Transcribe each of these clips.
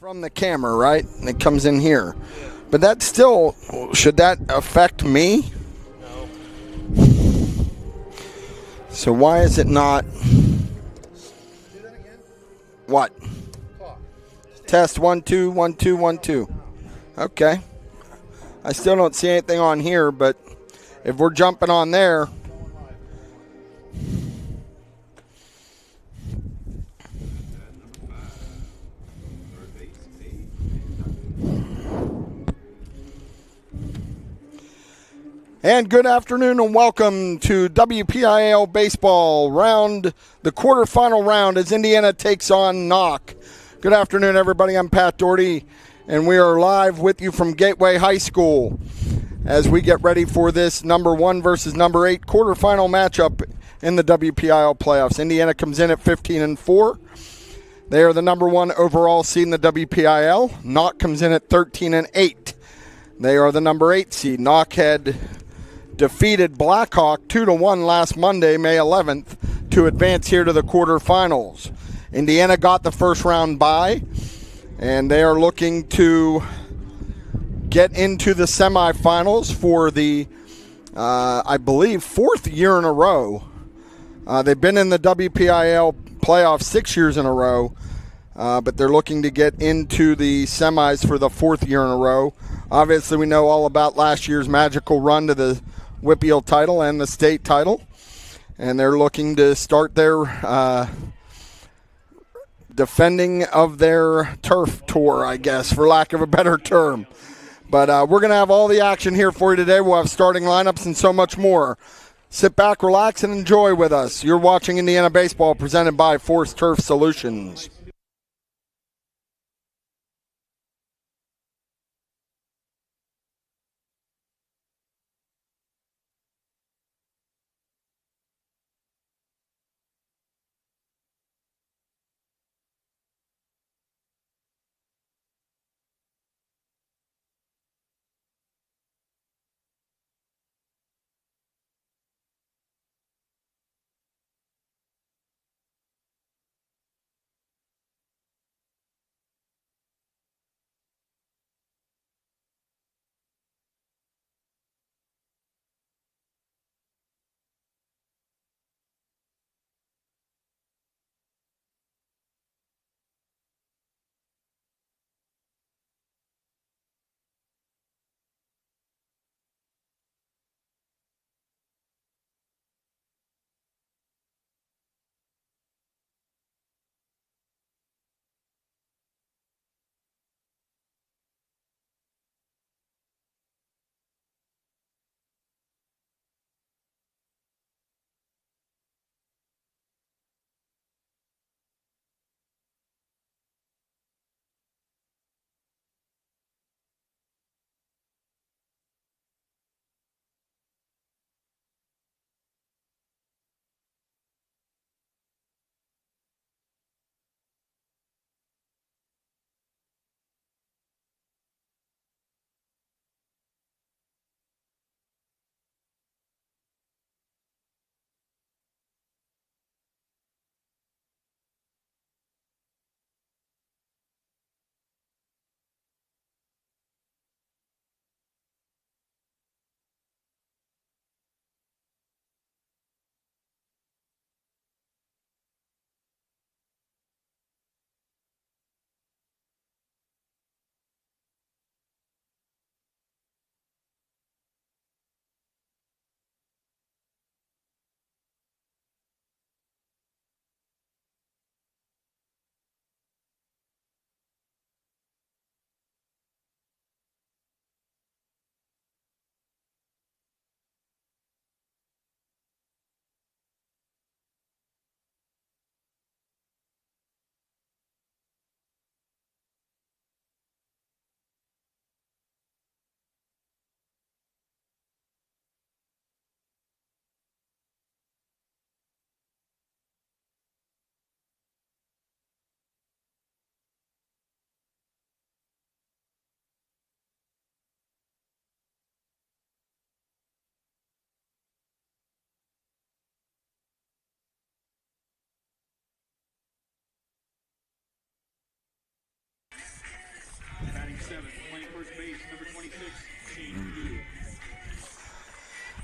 from the camera, right? And it comes in here. But that still, should that affect me? No. So why is it not? Do that again. What? Talk. Test 1 2 1 2 1 2. Okay. I still don't see anything on here, but if we're jumping on there. And good afternoon and welcome to WPIAL Baseball round, the quarterfinal round as Indiana takes on Knoch. Good afternoon, everybody. I'm Pat Doherty, and we are live with you from Gateway High School as we get ready for this number 1 versus number 8 quarterfinal matchup in the WPIAL playoffs. Indiana comes in at 15-4. They are the number 1 overall seed in the WPIAL. Knoch comes in at 13-8. They are the number 8 seed. Knoch had defeated Blackhawk 2-1 last Monday, May 11th, to advance here to the quarterfinals. Indiana got the first round bye, and they are looking to get into the semifinals for the, I believe, 4th year in a row. They've been in the WPIAL playoffs 6 years in a row, but they're looking to get into the semis for the 4th year in a row. Obviously, we know all about last year's magical run to the WPIAL title and the state title, and they're looking to start their defending of their turf tour, I guess, for lack of a better term. But we're going to have all the action here for you today. We'll have starting lineups and so much more. Sit back, relax, and enjoy with us. You're watching Indiana Baseball presented by Force Turf Solutions.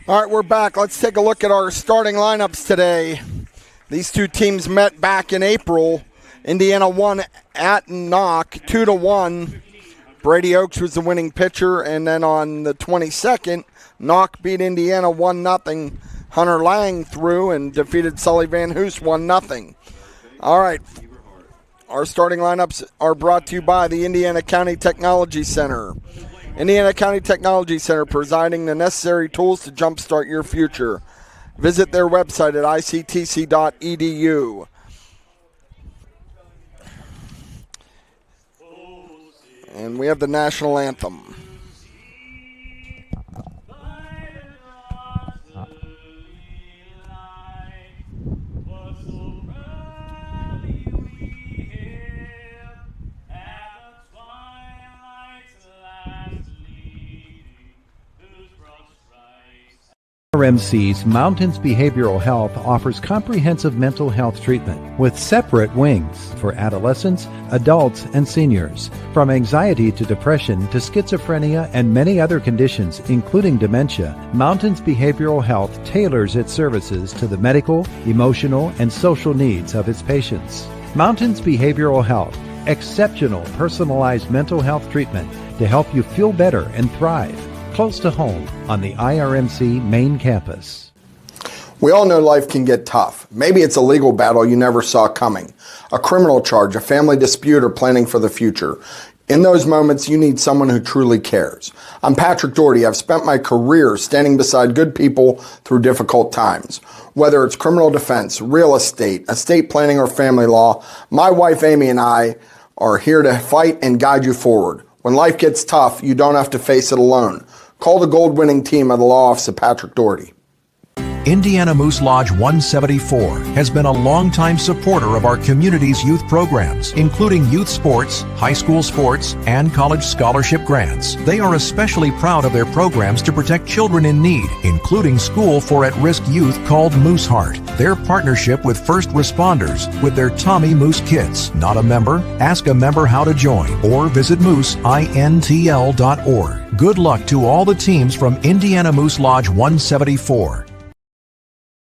All right, we're back. Let's take a look at our starting lineups today. These two teams met back in April. Indiana won at Knoch 2-1. Brady Oakes was the winning pitcher, and then on the 22nd, Knoch beat Indiana 1-0. Hunter Lang threw and defeated Sully Van Hoos 1-0. All right, our starting lineups are brought to you by the Indiana County Technology Center. Indiana County Technology Center, providing the necessary tools to jumpstart your future. Visit their website at ictc.edu. And we have the national anthem. RMC's Mountains Behavioral Health offers comprehensive mental health treatment with separate wings for adolescents, adults, and seniors. From anxiety to depression to schizophrenia and many other conditions, including dementia, Mountains Behavioral Health tailors its services to the medical, emotional, and social needs of its patients. Mountains Behavioral Health, exceptional personalized mental health treatment to help you feel better and thrive. Close to home on the IRMC main campus. We all know life can get tough. Maybe it's a legal battle you never saw coming, a criminal charge, a family dispute, or planning for the future. In those moments, you need someone who truly cares. I'm Patrick Doherty. I've spent my career standing beside good people through difficult times. Whether it's criminal defense, real estate planning, or family law, my wife Amy and I are here to fight and guide you forward. When life gets tough, you don't have to face it alone. Call the gold-winning team of the Law Office of Patrick Doherty. Indiana Moose Lodge 174 has been a longtime supporter of our community's youth programs, including youth sports, high school sports, and college scholarship grants. They are especially proud of their programs to protect children in need, including School for At-Risk Youth called Moose Heart. Their partnership with first responders with their Tommy Moose Kits. Not a member? Ask a member how to join or visit mooseintl.org. Good luck to all the teams from Indiana Moose Lodge 174.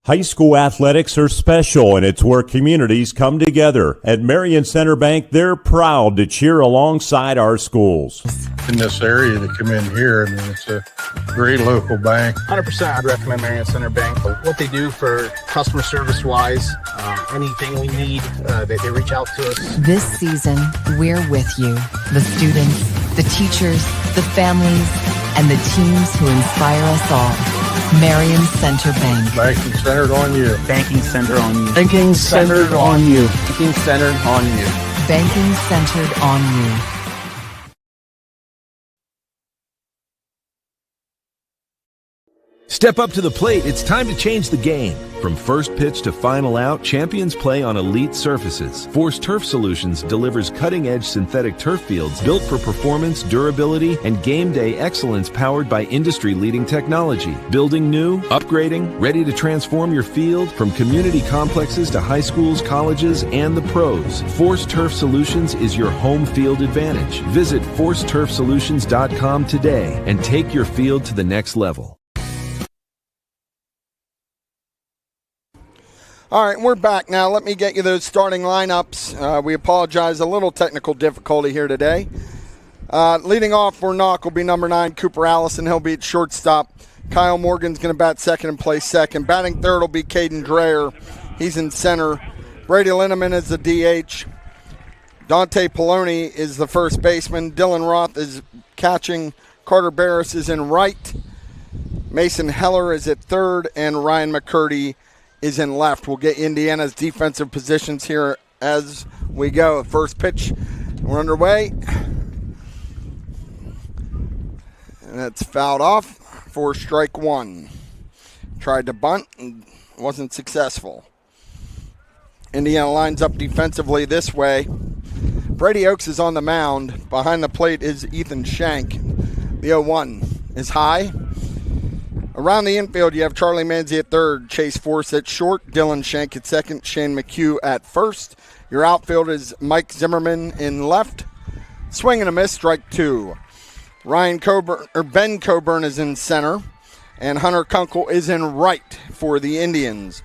High school athletics are special, and it's where communities come together. At Marion Center Bank, they're proud to cheer alongside our schools. In this area to come in here, I mean, it's a great local bank. 100% I'd recommend Marion Center Bank. What they do for customer service wise, anything we need, they reach out to us. This season, we're with you. The students, the teachers, the families, and the teams who inspire us all. Marion Center Bank. Banking centered on you. Banking centered on you. Banking centered on you. Banking centered on you. Banking centered on you. Step up to the plate. It's time to change the game. From first pitch to final out, champions play on elite surfaces. Force Turf Solutions delivers cutting-edge synthetic turf fields built for performance, durability, and game day excellence powered by industry-leading technology. Building new, upgrading, ready to transform your field from community complexes to high schools, colleges, and the pros. Force Turf Solutions is your home field advantage. Visit ForceTurfSolutions.com today and take your field to the next level. All right, we're back now. Let me get you those starting lineups. We apologize, a little technical difficulty here today. Leading off for Knoch will be number 9, Cooper Allison. He'll be at shortstop. Kyle Morgan's going to bat second and play second. Batting third will be Caden Dreyer. He's in center. Brady Linneman is the DH. Dante Poloni is the first baseman. Dylan Roth is catching. Carter Barris is in right. Mason Heller is at third. And Ryan McCurdy is in left. We'll get Indiana's defensive positions here as we go. First pitch, we're underway. And it's fouled off for strike one. Tried to bunt and wasn't successful. Indiana lines up defensively this way. Brady Oakes is on the mound. Behind the plate is Ethan Shank. The 0-1 is high. Around the infield, you have Charlie Manzi at third, Chase Force at short, Dylan Shank at second, Shane McHugh at first. Your outfield is Mike Zimmerman in left. Swing and a miss, strike two. Ben Coburn is in center. And Hunter Kunkel is in right for the Indians.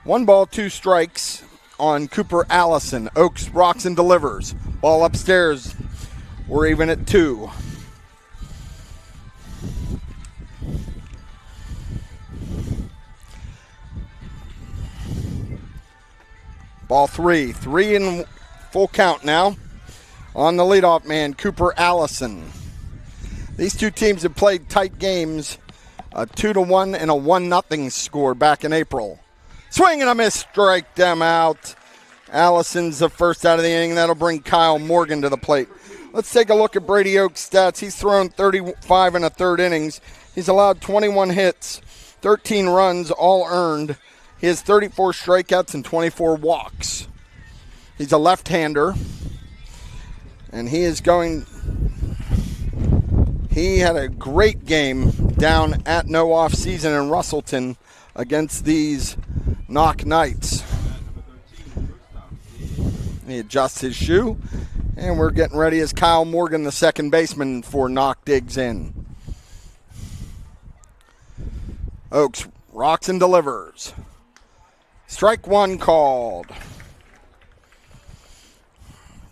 1 ball, 2 strikes on Cooper Allison. Oaks rocks and delivers. Ball upstairs. We're even at 2. Ball 3. 3 in full count now. On the leadoff man, Cooper Allison. These two teams have played tight games. A 2-1 and a 1-0 score back in April. Swing and a miss, strike them out. Allison's the first out of the inning. That'll bring Kyle Morgan to the plate. Let's take a look at Brady Oaks' stats. He's thrown 35 and a third innings. He's allowed 21 hits, 13 runs, all earned. He has 34 strikeouts and 24 walks. He's a left-hander, and he had a great game down at no off-season in Russellton against these Knoch Knights. He adjusts his shoe, and we're getting ready as Kyle Morgan, the second baseman for Knoch, digs in. Oaks rocks and delivers. Strike 1 called.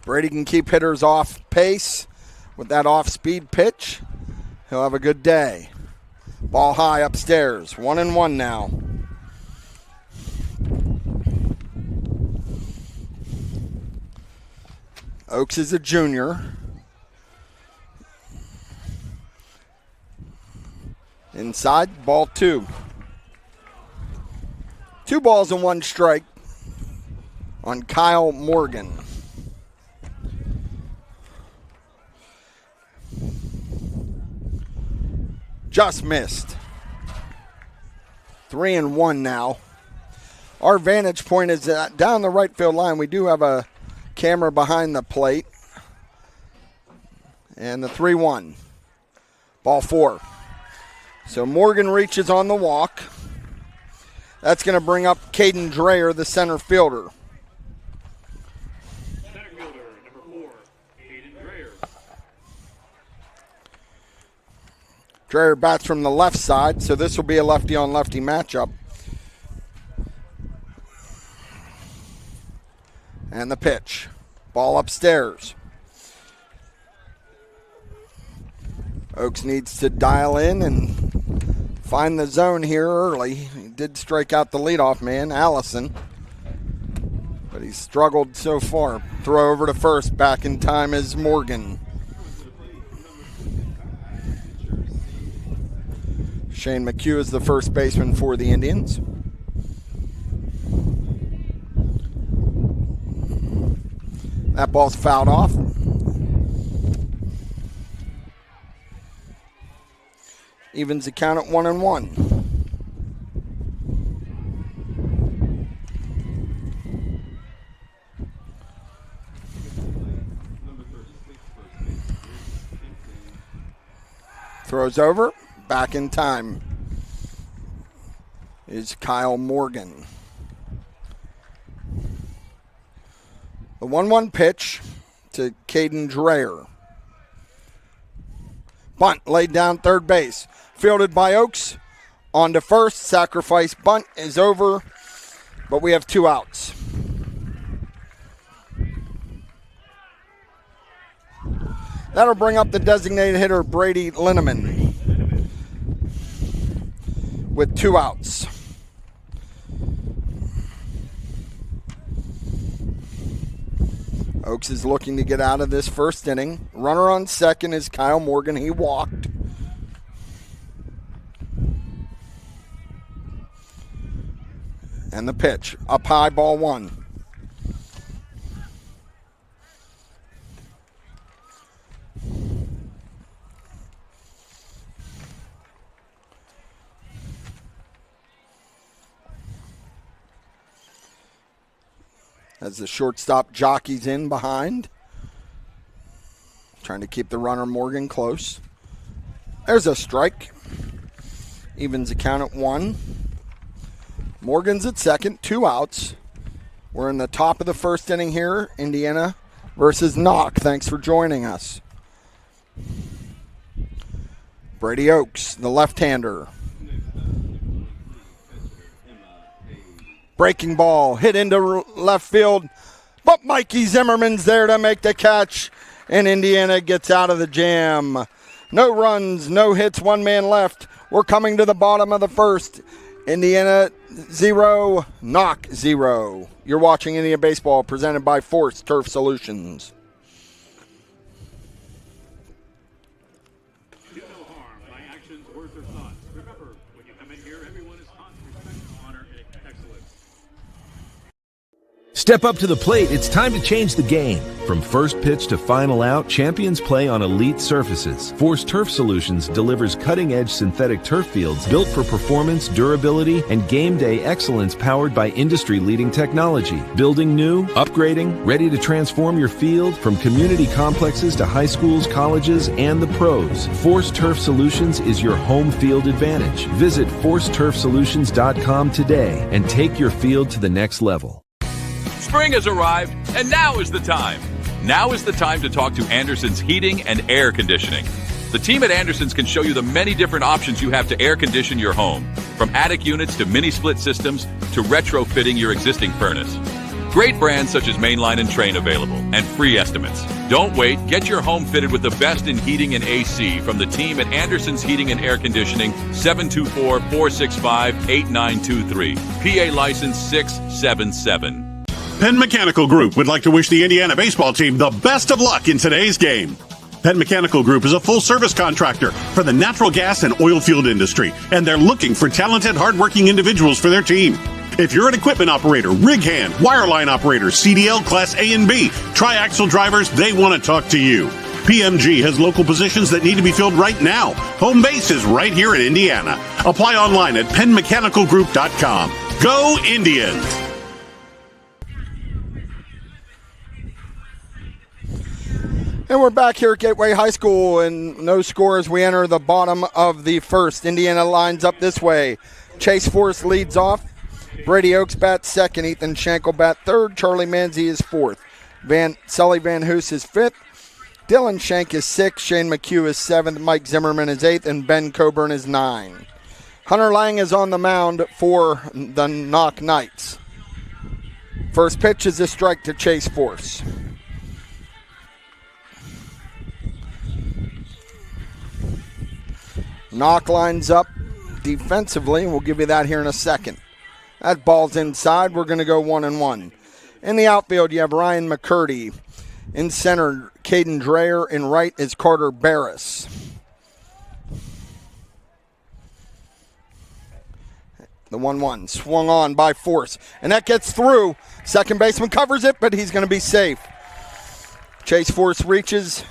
Brady can keep hitters off pace with that off-speed pitch. He'll have a good day. Ball high upstairs. 1-1 now. Oaks is a junior. Inside, ball 2. 2 balls and 1 strike on Kyle Morgan. Just missed. 3-1 now. Our vantage point is down the right field line. We do have a camera behind the plate. And the 3-1. Ball 4. So Morgan reaches on the walk. That's going to bring up Caden Dreyer, the center fielder. Center fielder, number 4, Caden Dreyer. Dreyer bats from the left side, so this will be a lefty-on-lefty matchup. And the pitch. Ball upstairs. Oaks needs to dial in and find the zone here early. He did strike out the leadoff man, Allison, but he's struggled so far. Throw over to first. Back in time is Morgan. Shane McHugh is the first baseman for the Indians. That ball's fouled off. Evens the count at 1-1. Throws over. Back in time is Kyle Morgan. The 1-1 pitch to Caden Dreyer. Bunt laid down third base. Fielded by Oaks. On to first. Sacrifice bunt is over, but we have 2 outs. That'll bring up the designated hitter, Brady Linneman, with 2 outs. Oaks is looking to get out of this first inning. Runner on second is Kyle Morgan. He walked. And the pitch. Up high, ball 1. As the shortstop jockeys in behind. Trying to keep the runner Morgan close. There's a strike. Evens the count at 1. Morgan's at second, 2 outs. We're in the top of the first inning here. Indiana versus Knoch. Thanks for joining us. Brady Oaks, the left-hander. Breaking ball hit into left field, but Mikey Zimmerman's there to make the catch, and Indiana gets out of the jam. No runs, no hits, one man left. We're coming to the bottom of the first. Indiana 0, Knoch 0. You're watching Indiana Baseball presented by Force Turf Solutions. Do no harm by actions, words, or thoughts. Remember, when you come in here, everyone is taught respect, honor, and excellence. Step up to the plate. It's time to change the game. From first pitch to final out, champions play on elite surfaces. Force Turf Solutions delivers cutting-edge synthetic turf fields built for performance, durability, and game day excellence powered by industry-leading technology. Building new, upgrading, ready to transform your field from community complexes to high schools, colleges, and the pros. Force Turf Solutions is your home field advantage. Visit ForceTurfSolutions.com today and take your field to the next level. Spring has arrived, and now is the time. Now is the time to talk to Anderson's Heating and Air Conditioning. The team at Anderson's can show you the many different options you have to air condition your home, from attic units to mini split systems to retrofitting your existing furnace. Great brands such as Mainline and Train available, and free estimates. Don't wait. Get your home fitted with the best in heating and AC from the team at Anderson's Heating and Air Conditioning, 724-465-8923. PA license 677. Penn Mechanical Group would like to wish the Indiana baseball team the best of luck in today's game. Penn Mechanical Group is a full-service contractor for the natural gas and oil field industry, and they're looking for talented, hardworking individuals for their team. If you're an equipment operator, rig hand, wireline operator, CDL Class A and B, triaxle drivers, they want to talk to you. PMG has local positions that need to be filled right now. Home base is right here in Indiana. Apply online at PennMechanicalGroup.com. Go Indians! And we're back here at Gateway High School, and no score as we enter the bottom of the first. Indiana lines up this way. Chase Force leads off. Brady Oaks bats second. Ethan Schenkel bat third. Charlie Manzi is fourth. Sully Van Hoos is fifth. Dylan Shank is sixth. Shane McHugh is seventh. Mike Zimmerman is eighth. And Ben Coburn is nine. Hunter Lang is on the mound for the Knoch Knights. First pitch is a strike to Chase Force. Knoch lines up defensively. We'll give you that here in a second. That ball's inside. We're going to go 1-1. In the outfield, you have Ryan McCurdy. In center, Caden Dreyer. In right is Carter Barris. The 1-1 swung on by Force, and that gets through. Second baseman covers it, but he's going to be safe. Chase Force reaches.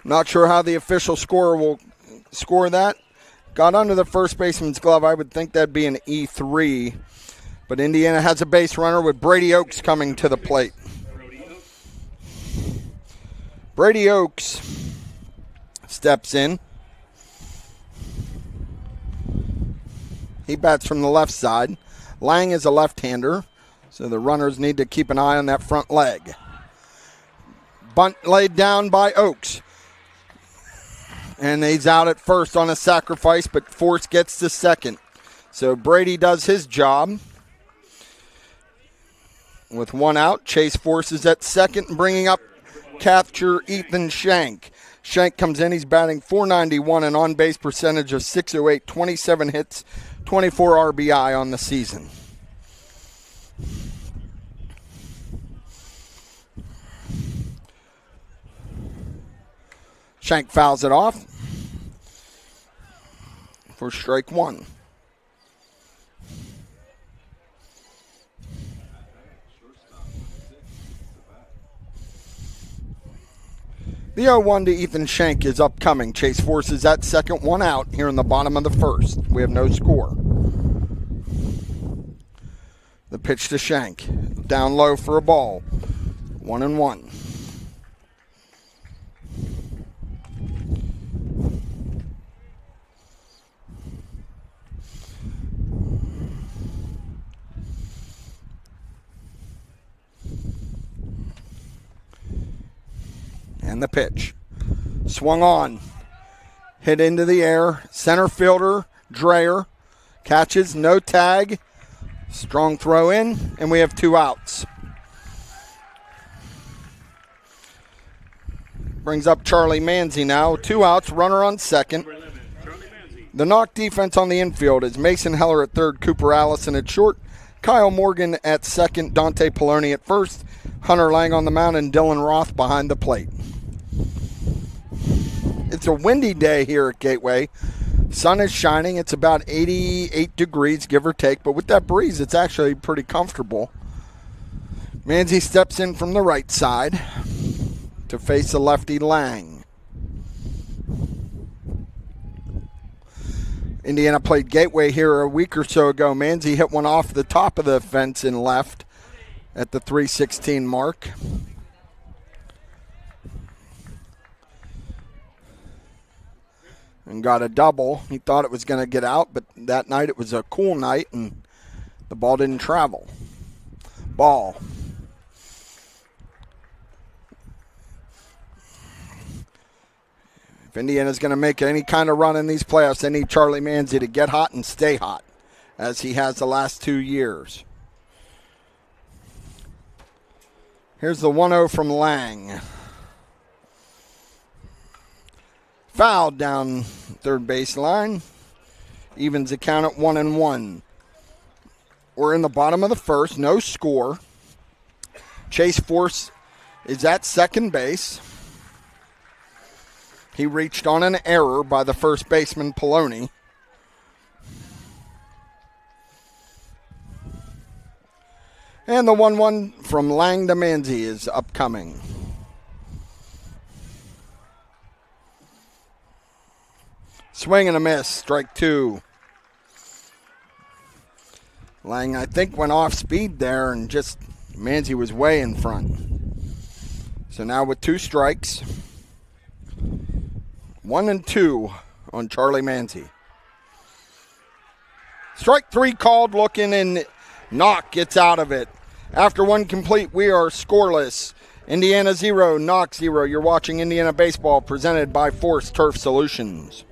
Not sure how the official scorer will score that. Got under the first baseman's glove. I would think that'd be an E3. But Indiana has a base runner with Brady Oaks coming to the plate. Brady Oaks steps in. He bats from the left side. Lang is a left-hander, so the runners need to keep an eye on that front leg. Bunt laid down by Oaks. And he's out at first on a sacrifice, but Force gets to second. So Brady does his job. With one out, Chase Force is at second and bringing up catcher Ethan Shank. Shank comes in, he's batting .491, an on-base percentage of .608, 27 hits, 24 RBI on the season. Shank fouls it off for strike one. The 0-1 to Ethan Shank is upcoming. Chase Force is at second, one out here in the bottom of the first. We have no score. The pitch to Shank. Down low for a ball. 1-1. And the pitch. Swung on. Hit into the air. Center fielder, Dreyer. Catches, no tag. Strong throw in, and we have 2 outs. Brings up Charlie Manzi now. 2 outs, runner on second. The Knoch defense on the infield is Mason Heller at third, Cooper Allison at short, Kyle Morgan at second, Dante Poloni at first, Hunter Lang on the mound, and Dylan Roth behind the plate. It's a windy day here at Gateway. Sun is shining. It's about 88 degrees, give or take, but with that breeze, it's actually pretty comfortable. Manzi steps in from the right side to face the lefty Lang. Indiana played Gateway here a week or so ago. Manzi hit one off the top of the fence in left at the 316 mark. And got a double. He thought it was going to get out, but that night it was a cool night and the ball didn't travel. Ball. If Indiana's going to make any kind of run in these playoffs, they need Charlie Manzi to get hot and stay hot, as he has the last 2 years. Here's the 1-0 from Lang. Fouled down third baseline. Evens the count at 1-1. We're in the bottom of the first. No score. Chase Force is at second base. He reached on an error by the first baseman, Poloni. And the 1-1 from Lang to Manzi is upcoming. Swing and a miss, strike 2. Lang, I think, went off speed there and just Manzi was way in front. So now with 2 strikes, 1-2 on Charlie Manzi. Strike 3 called, looking, and Knoch gets out of it. After 1 complete, we are scoreless. Indiana 0, Knoch 0. You're watching Indiana Baseball presented by Force Turf Solutions.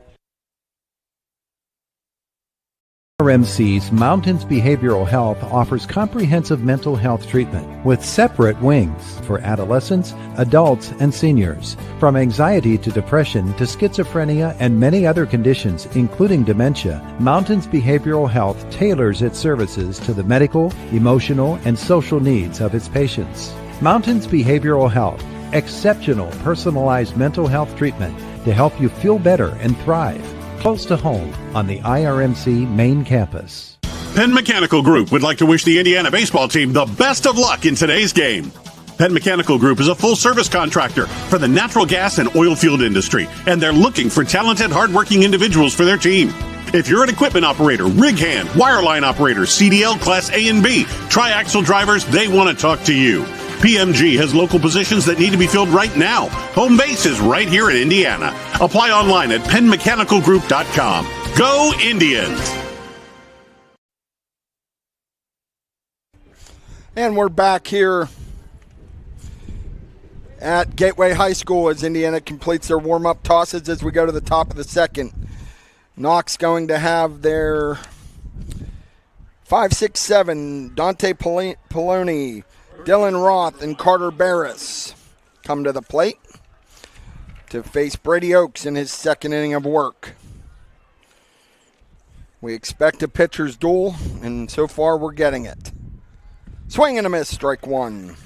RMC's Mountains Behavioral Health offers comprehensive mental health treatment with separate wings for adolescents, adults, and seniors. From anxiety to depression to schizophrenia and many other conditions, including dementia, Mountains Behavioral Health tailors its services to the medical, emotional, and social needs of its patients. Mountains Behavioral Health, exceptional personalized mental health treatment to help you feel better and thrive. Close to home on the IRMC main campus. Penn Mechanical Group would like to wish the Indiana baseball team the best of luck in today's game. Penn Mechanical Group is a full-service contractor for the natural gas and oil field industry, and they're looking for talented, hardworking individuals for their team. If you're an equipment operator, rig hand, wireline operator, CDL Class A and B, triaxle drivers, they want to talk to you. PMG has local positions that need to be filled right now. Home base is right here in Indiana. Apply online at pennmechanicalgroup.com. Go Indians! And we're back here at Gateway High School as Indiana completes their warm-up tosses as we go to the top of the second. Knoch's going to have their 5, 6, 7, Dante Poloni, Dylan Roth, and Carter Barris come to the plate to face Brady Oaks in his second inning of work. We expect a pitcher's duel, and so far we're getting it. Swing and a miss, strike 1.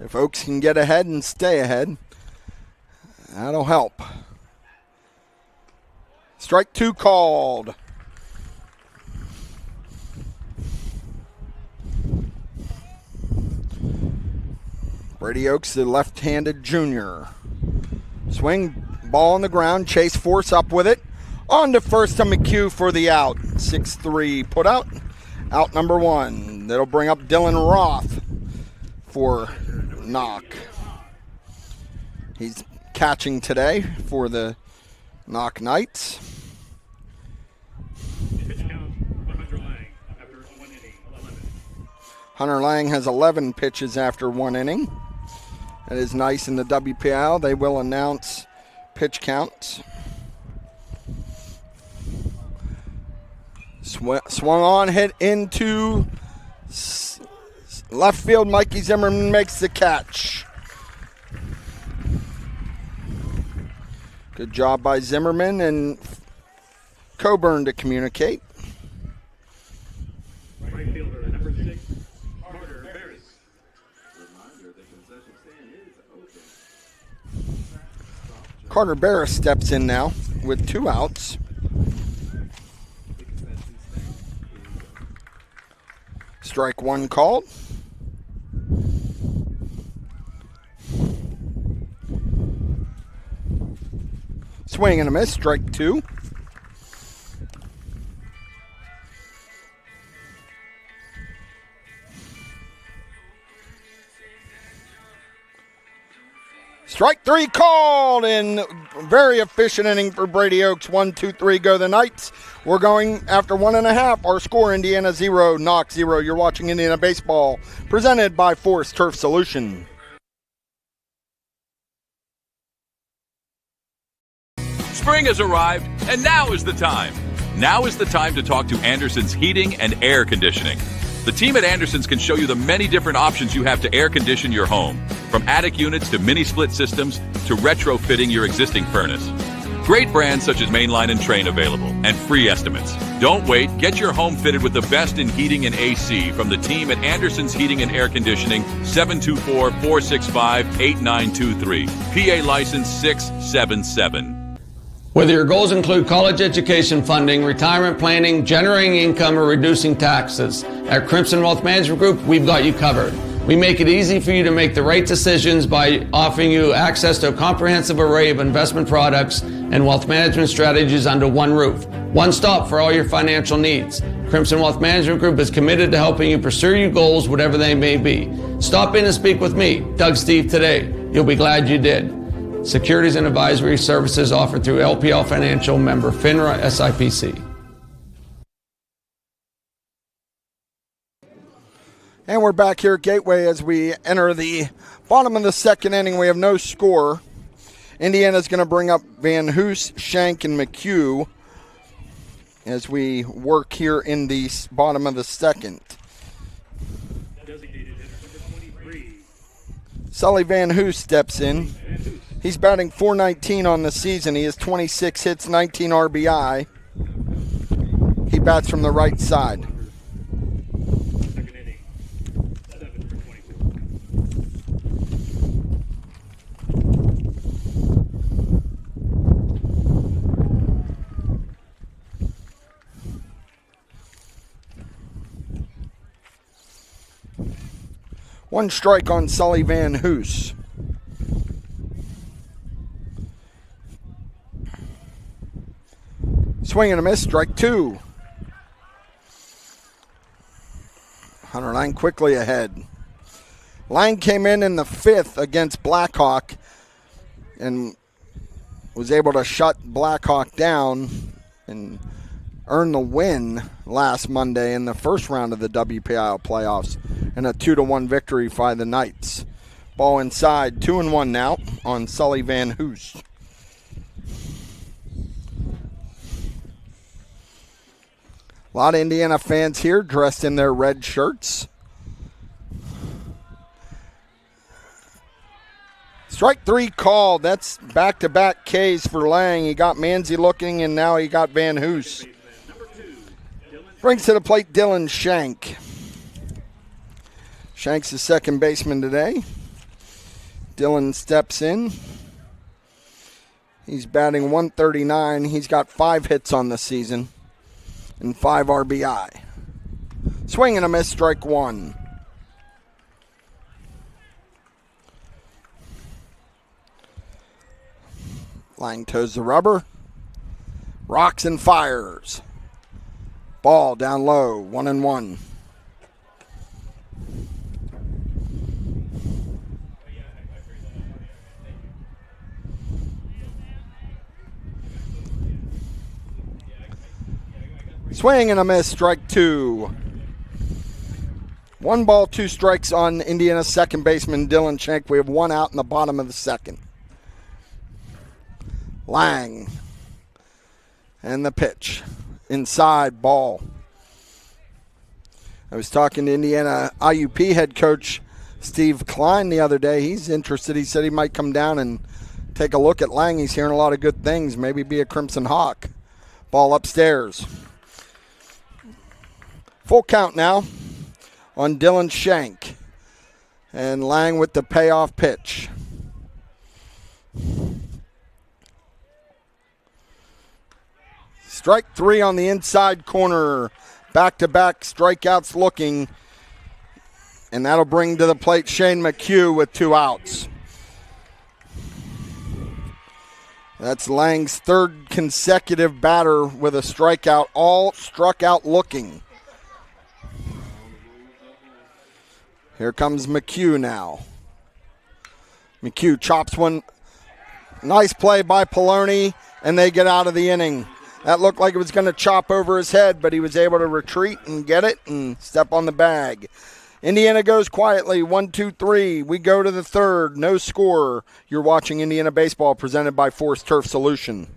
If Oaks can get ahead and stay ahead, that'll help. Strike 2 called. Brady Oaks, the left-handed junior. Swing, ball on the ground, Chase Force up with it. On to first to McHugh for the out. 6-3 put out. Out number 1. That'll bring up Dylan Roth for Knoch. He's catching today for the Knoch Knights. Hunter Lang has 11 pitches after 1 inning. That is nice in the WPIAL. They will announce pitch counts. Swung on, hit into left field. Mikey Zimmerman makes the catch. Good job by Zimmerman and Coburn to communicate. Right fielder, number 6, Carter Barris. Carter Barris steps in now with 2 outs. Strike 1 called. Swing and a miss, strike 2. Strike 3 called, and very efficient inning for Brady Oaks. 1, 2, 3 go the Knights. We're going after 1.5. Our score, Indiana 0, Knoch 0. You're watching Indiana Baseball, presented by Forest Turf Solution. Spring has arrived, and now is the time. Now is the time to talk to Anderson's Heating and Air Conditioning. The team at Anderson's can show you the many different options you have to air condition your home, from attic units to mini split systems to retrofitting your existing furnace. Great brands such as Mainline and Train available, and free estimates. Don't wait. Get your home fitted with the best in heating and AC from the team at Anderson's Heating and Air Conditioning, 724-465-8923. PA license 677. Whether your goals include college education funding, retirement planning, generating income, or reducing taxes, at Crimson Wealth Management Group, we've got you covered. We make it easy for you to make the right decisions by offering you access to a comprehensive array of investment products and wealth management strategies under one roof. One stop for all your financial needs. Crimson Wealth Management Group is committed to helping you pursue your goals, whatever they may be. Stop in and speak with me, Doug Steve, today. You'll be glad you did. Securities and advisory services offered through LPL Financial, member FINRA SIPC. And we're back here at Gateway as we enter the bottom of the second inning. We have no score. Indiana's going to bring up Van Hoos, Shank, and McHugh as we work here in the bottom of the second. Sully Van Hoos steps in. He's batting .419 on the season. He has 26 hits, 19 RBI. He bats from the right side. Second inning, 7 for 24. One strike on Sully Van Hoos. Swing and a miss, strike 2. Hunter Lang quickly ahead. Lang came in the 5th against Blackhawk and was able to shut Blackhawk down and earn the win last Monday in the first round of the WPIAL playoffs in a 2-1 victory by the Knights. Ball inside, 2-1 now on Sully Van Hoos. A lot of Indiana fans here dressed in their red shirts. Strike 3 called. That's back-to-back Ks for Lang. He got Manzi looking, and now he got Van Hoos. Brings to the plate Dylan Shank. Shank's the second baseman today. Dylan steps in. He's batting .139. He's got 5 hits on the season and 5 RBI. Swing and a miss, strike 1. Lang toes the rubber. Rocks and fires. Ball down low, 1-1. Swing and a miss, strike 2. 1 ball, 2 strikes on Indiana's second baseman, Dylan Shank. We have 1 out in the bottom of the second. Lang. And the pitch. Inside, ball. I was talking to Indiana IUP head coach Steve Klein the other day. He's interested. He said he might come down and take a look at Lang. He's hearing a lot of good things. Maybe be a Crimson Hawk. Ball upstairs. Full count now on Dylan Shank. And Lang with the payoff pitch. Strike 3 on the inside corner. Back-to-back strikeouts looking. And that'll bring to the plate Shane McHugh with 2 outs. That's Lang's 3rd consecutive batter with a strikeout, all struck out looking. Here comes McHugh now. McHugh chops one. Nice play by Poloni, and they get out of the inning. That looked like it was going to chop over his head, but he was able to retreat and get it and step on the bag. Indiana goes quietly, 1-2-3. We go to the 3rd, no score. You're watching Indiana Baseball presented by Forest Turf Solution.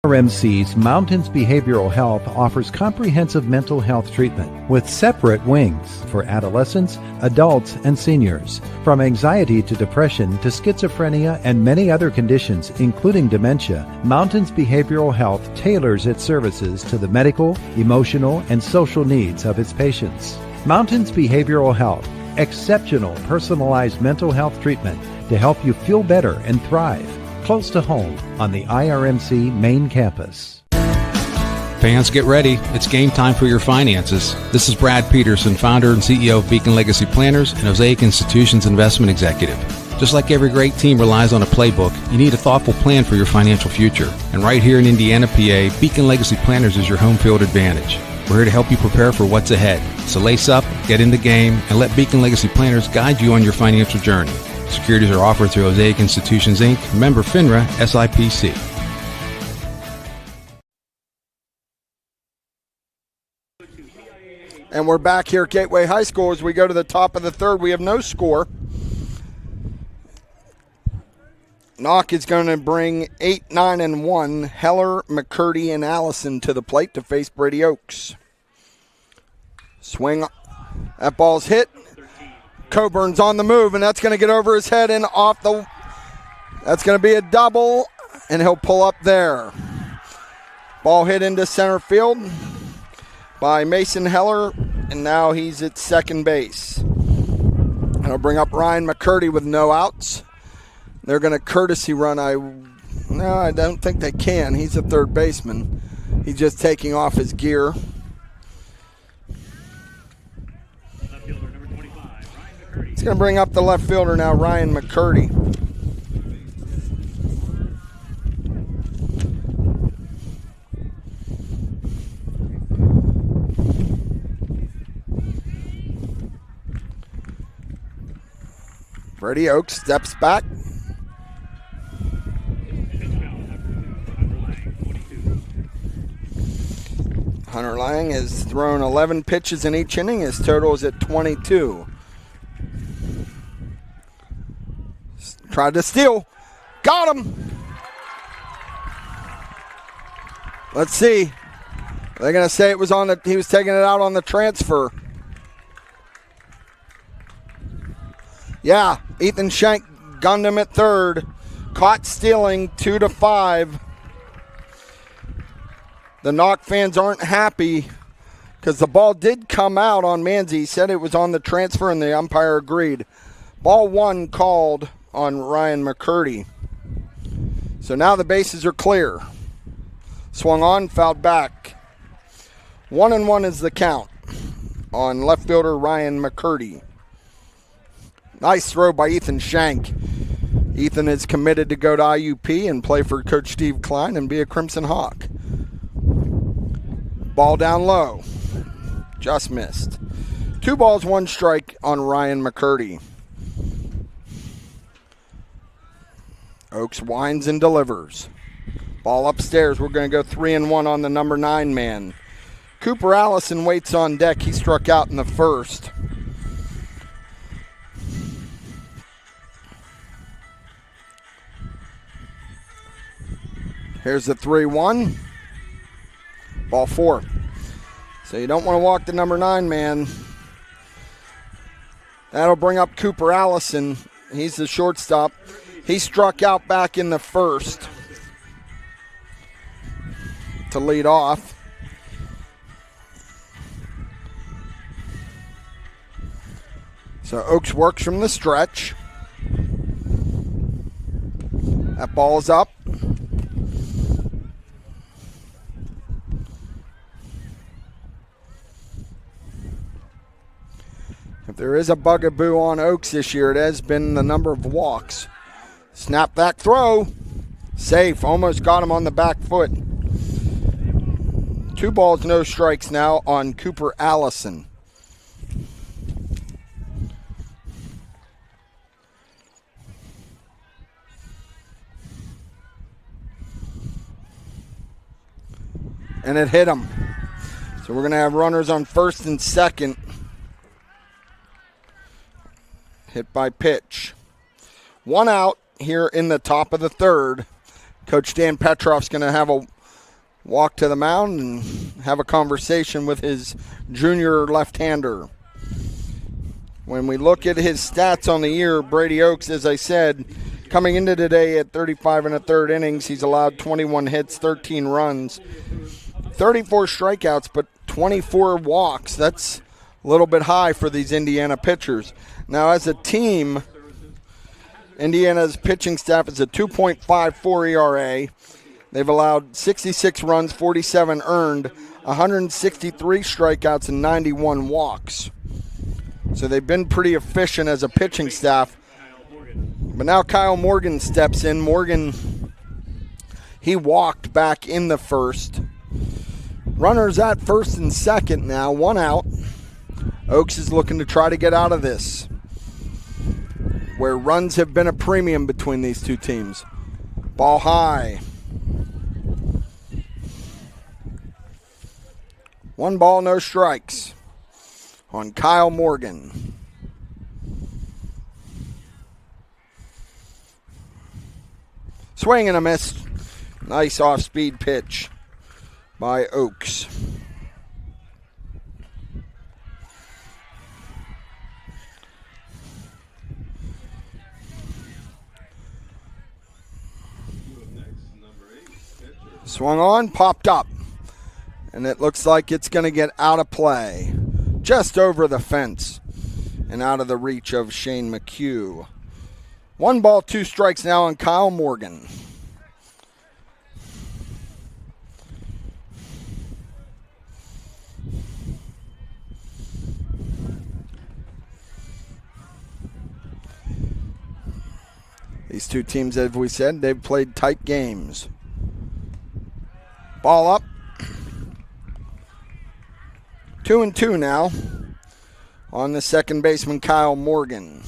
RMC's Mountains Behavioral Health offers comprehensive mental health treatment with separate wings for adolescents, adults, and seniors. From anxiety to depression to schizophrenia and many other conditions, including dementia, Mountains Behavioral Health tailors its services to the medical, emotional, and social needs of its patients. Mountains Behavioral Health, exceptional personalized mental health treatment to help you feel better and thrive. Close to home on the IRMC main campus. Fans, get ready. It's game time for your finances. This is Brad Peterson, founder and CEO of Beacon Legacy Planners and Osaic Institution's investment executive. Just like every great team relies on a playbook, you need a thoughtful plan for your financial future. And right here in Indiana, PA, Beacon Legacy Planners is your home field advantage. We're here to help you prepare for what's ahead. So lace up, get in the game, and let Beacon Legacy Planners guide you on your financial journey. Securities are offered through Osaic Institutions, Inc., member FINRA, SIPC. And we're back here at Gateway High School as we go to the top of the 3rd. We have no score. Knoch is going to bring 8, 9, and 1. Heller, McCurdy, and Allison to the plate to face Brady Oaks. Swing. That ball's hit. Coburn's on the move, and that's going to get over his head and off the... That's going to be a double, and he'll pull up there. Ball hit into center field by Mason Heller, and now he's at second base. That'll bring up Ryan McCurdy with no outs. They're going to courtesy run. No, I don't think they can. He's a third baseman. He's just taking off his gear. It's going to bring up the left fielder now, Ryan McCurdy. Brady Oaks steps back. Hunter Lang has thrown 11 pitches in each inning. His total is at 22. Tried to steal. Got him. Let's see. They're going to say it was he was taking it out on the transfer. Yeah, Ethan Shank gunned him at 3rd. Caught stealing, 2-5. The Knoch fans aren't happy because the ball did come out on Manzi. He said it was on the transfer, and the umpire agreed. Ball 1 called on Ryan McCurdy. So now the bases are clear. Swung on, fouled back. 1-1 is the count on left fielder Ryan McCurdy. Nice throw by Ethan Shank. Ethan is committed to go to IUP and play for Coach Steve Klein and be a Crimson Hawk. Ball down low. Just missed. 2 balls, 1 strike on Ryan McCurdy. Oaks winds and delivers. Ball upstairs. We're going to go 3-1 on the number 9 man. Cooper Allison waits on deck. He struck out in the first. Here's the 3-1. Ball 4. So you don't want to walk the number 9 man. That'll bring up Cooper Allison. He's the shortstop. He struck out back in the first to lead off. So Oaks works from the stretch. That ball is up. If there is a bugaboo on Oaks this year, it has been the number of walks. Snap back throw. Safe. Almost got him on the back foot. 2 balls, no strikes now on Cooper Allison. And it hit him. So we're going to have runners on first and second. Hit by pitch. 1 out here in the top of the third. Coach Dan Petrov's going to have a walk to the mound and have a conversation with his junior left-hander. When we look at his stats on the year, Brady Oaks, as I said, coming into today at 35 1/3 innings, he's allowed 21 hits, 13 runs, 34 strikeouts, but 24 walks. That's a little bit high for these Indiana pitchers. Now, as a team, Indiana's pitching staff is a 2.54 ERA. They've allowed 66 runs, 47 earned, 163 strikeouts, and 91 walks. So they've been pretty efficient as a pitching staff. But now Kyle Morgan steps in. Morgan, he walked back in the first. Runners at first and second now, 1 out. Oaks is looking to try to get out of this, where runs have been a premium between these two teams. Ball high. 1 ball, no strikes on Kyle Morgan. Swing and a miss. Nice off-speed pitch by Oaks. Swung on, popped up. And it looks like it's going to get out of play. Just over the fence and out of the reach of Shane McHugh. 1 ball, 2 strikes now on Kyle Morgan. These two teams, as we said, they've played tight games. Ball up. 2-2 now on the second baseman, Kyle Morgan.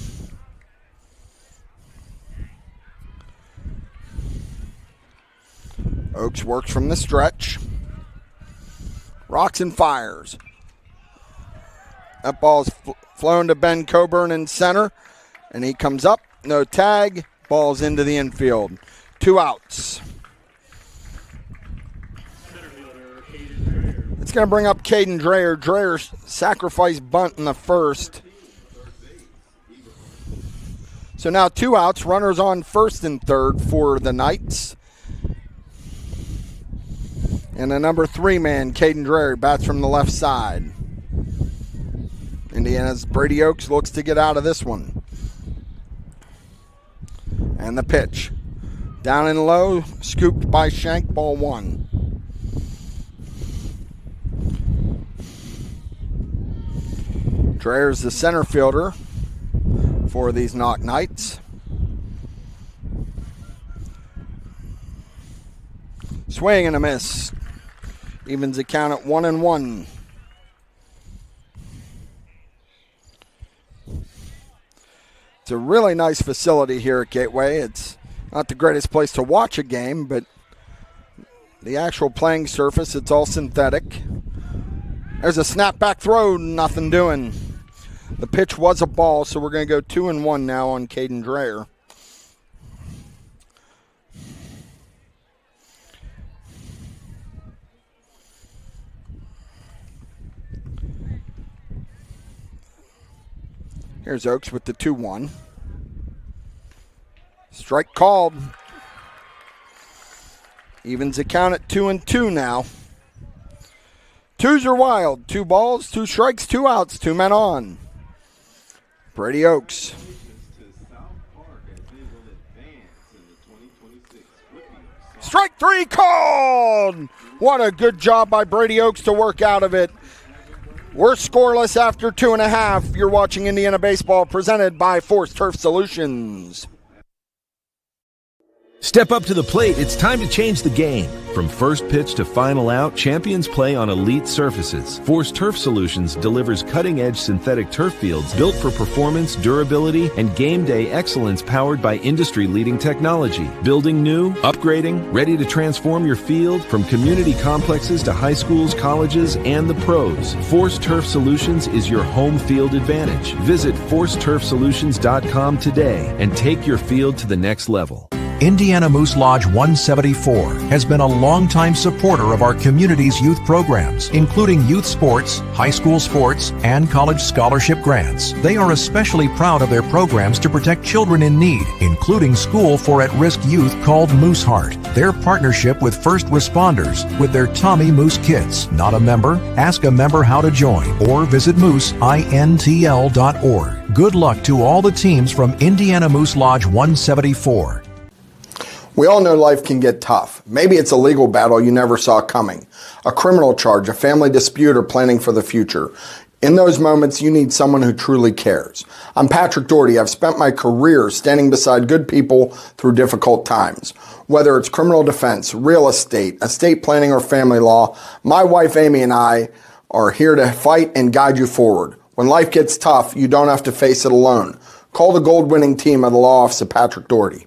Oaks works from the stretch. Rocks and fires. That ball is flown to Ben Coburn in center, and he comes up. No tag. Ball's into the infield. 2 outs. It's going to bring up Caden Dreyer. Dreyer sacrificed bunt in the first. So now 2 outs. Runners on first and third for the Knights. And the number 3 man, Caden Dreyer, bats from the left side. Indiana's Brady Oaks looks to get out of this one. And the pitch. Down and low, scooped by Shank, ball 1. Dreyer's the center fielder for these Knoch Knights. Swing and a miss. Evens the count at 1-1. It's a really nice facility here at Gateway. It's not the greatest place to watch a game, but the actual playing surface, it's all synthetic. There's a snapback throw, nothing doing. The pitch was a ball, so we're going to go 2-1 now on Caden Dreyer. Here's Oaks with the 2-1. Strike called. Evens the count at 2-2 now. Twos are wild. 2 balls, 2 strikes, 2 outs, 2 men on. Brady Oaks. Strike 3 called. What a good job by Brady Oaks to work out of it. We're scoreless after 2.5. You're watching Indiana Baseball presented by Force Turf Solutions. Step up to the plate. It's time to change the game. From first pitch to final out, champions play on elite surfaces. Force Turf Solutions delivers cutting-edge synthetic turf fields built for performance, durability, and game day excellence powered by industry-leading technology. Building new, upgrading, ready to transform your field from community complexes to high schools, colleges, and the pros. Force Turf Solutions is your home field advantage. Visit ForceTurfSolutions.com today and take your field to the next level. Indiana Moose Lodge 174 has been a longtime supporter of our community's youth programs, including youth sports, high school sports, and college scholarship grants. They are especially proud of their programs to protect children in need, including School for At-Risk Youth called Moose Heart. Their partnership with first responders with their Tommy Moose Kits. Not a member? Ask a member how to join or visit mooseintl.org. Good luck to all the teams from Indiana Moose Lodge 174. We all know life can get tough. Maybe it's a legal battle you never saw coming, a criminal charge, a family dispute, or planning for the future. In those moments, you need someone who truly cares. I'm Patrick Doherty. I've spent my career standing beside good people through difficult times. Whether it's criminal defense, real estate planning, or family law, my wife Amy and I are here to fight and guide you forward. When life gets tough, you don't have to face it alone. Call the gold-winning team of the Law Office of Patrick Doherty.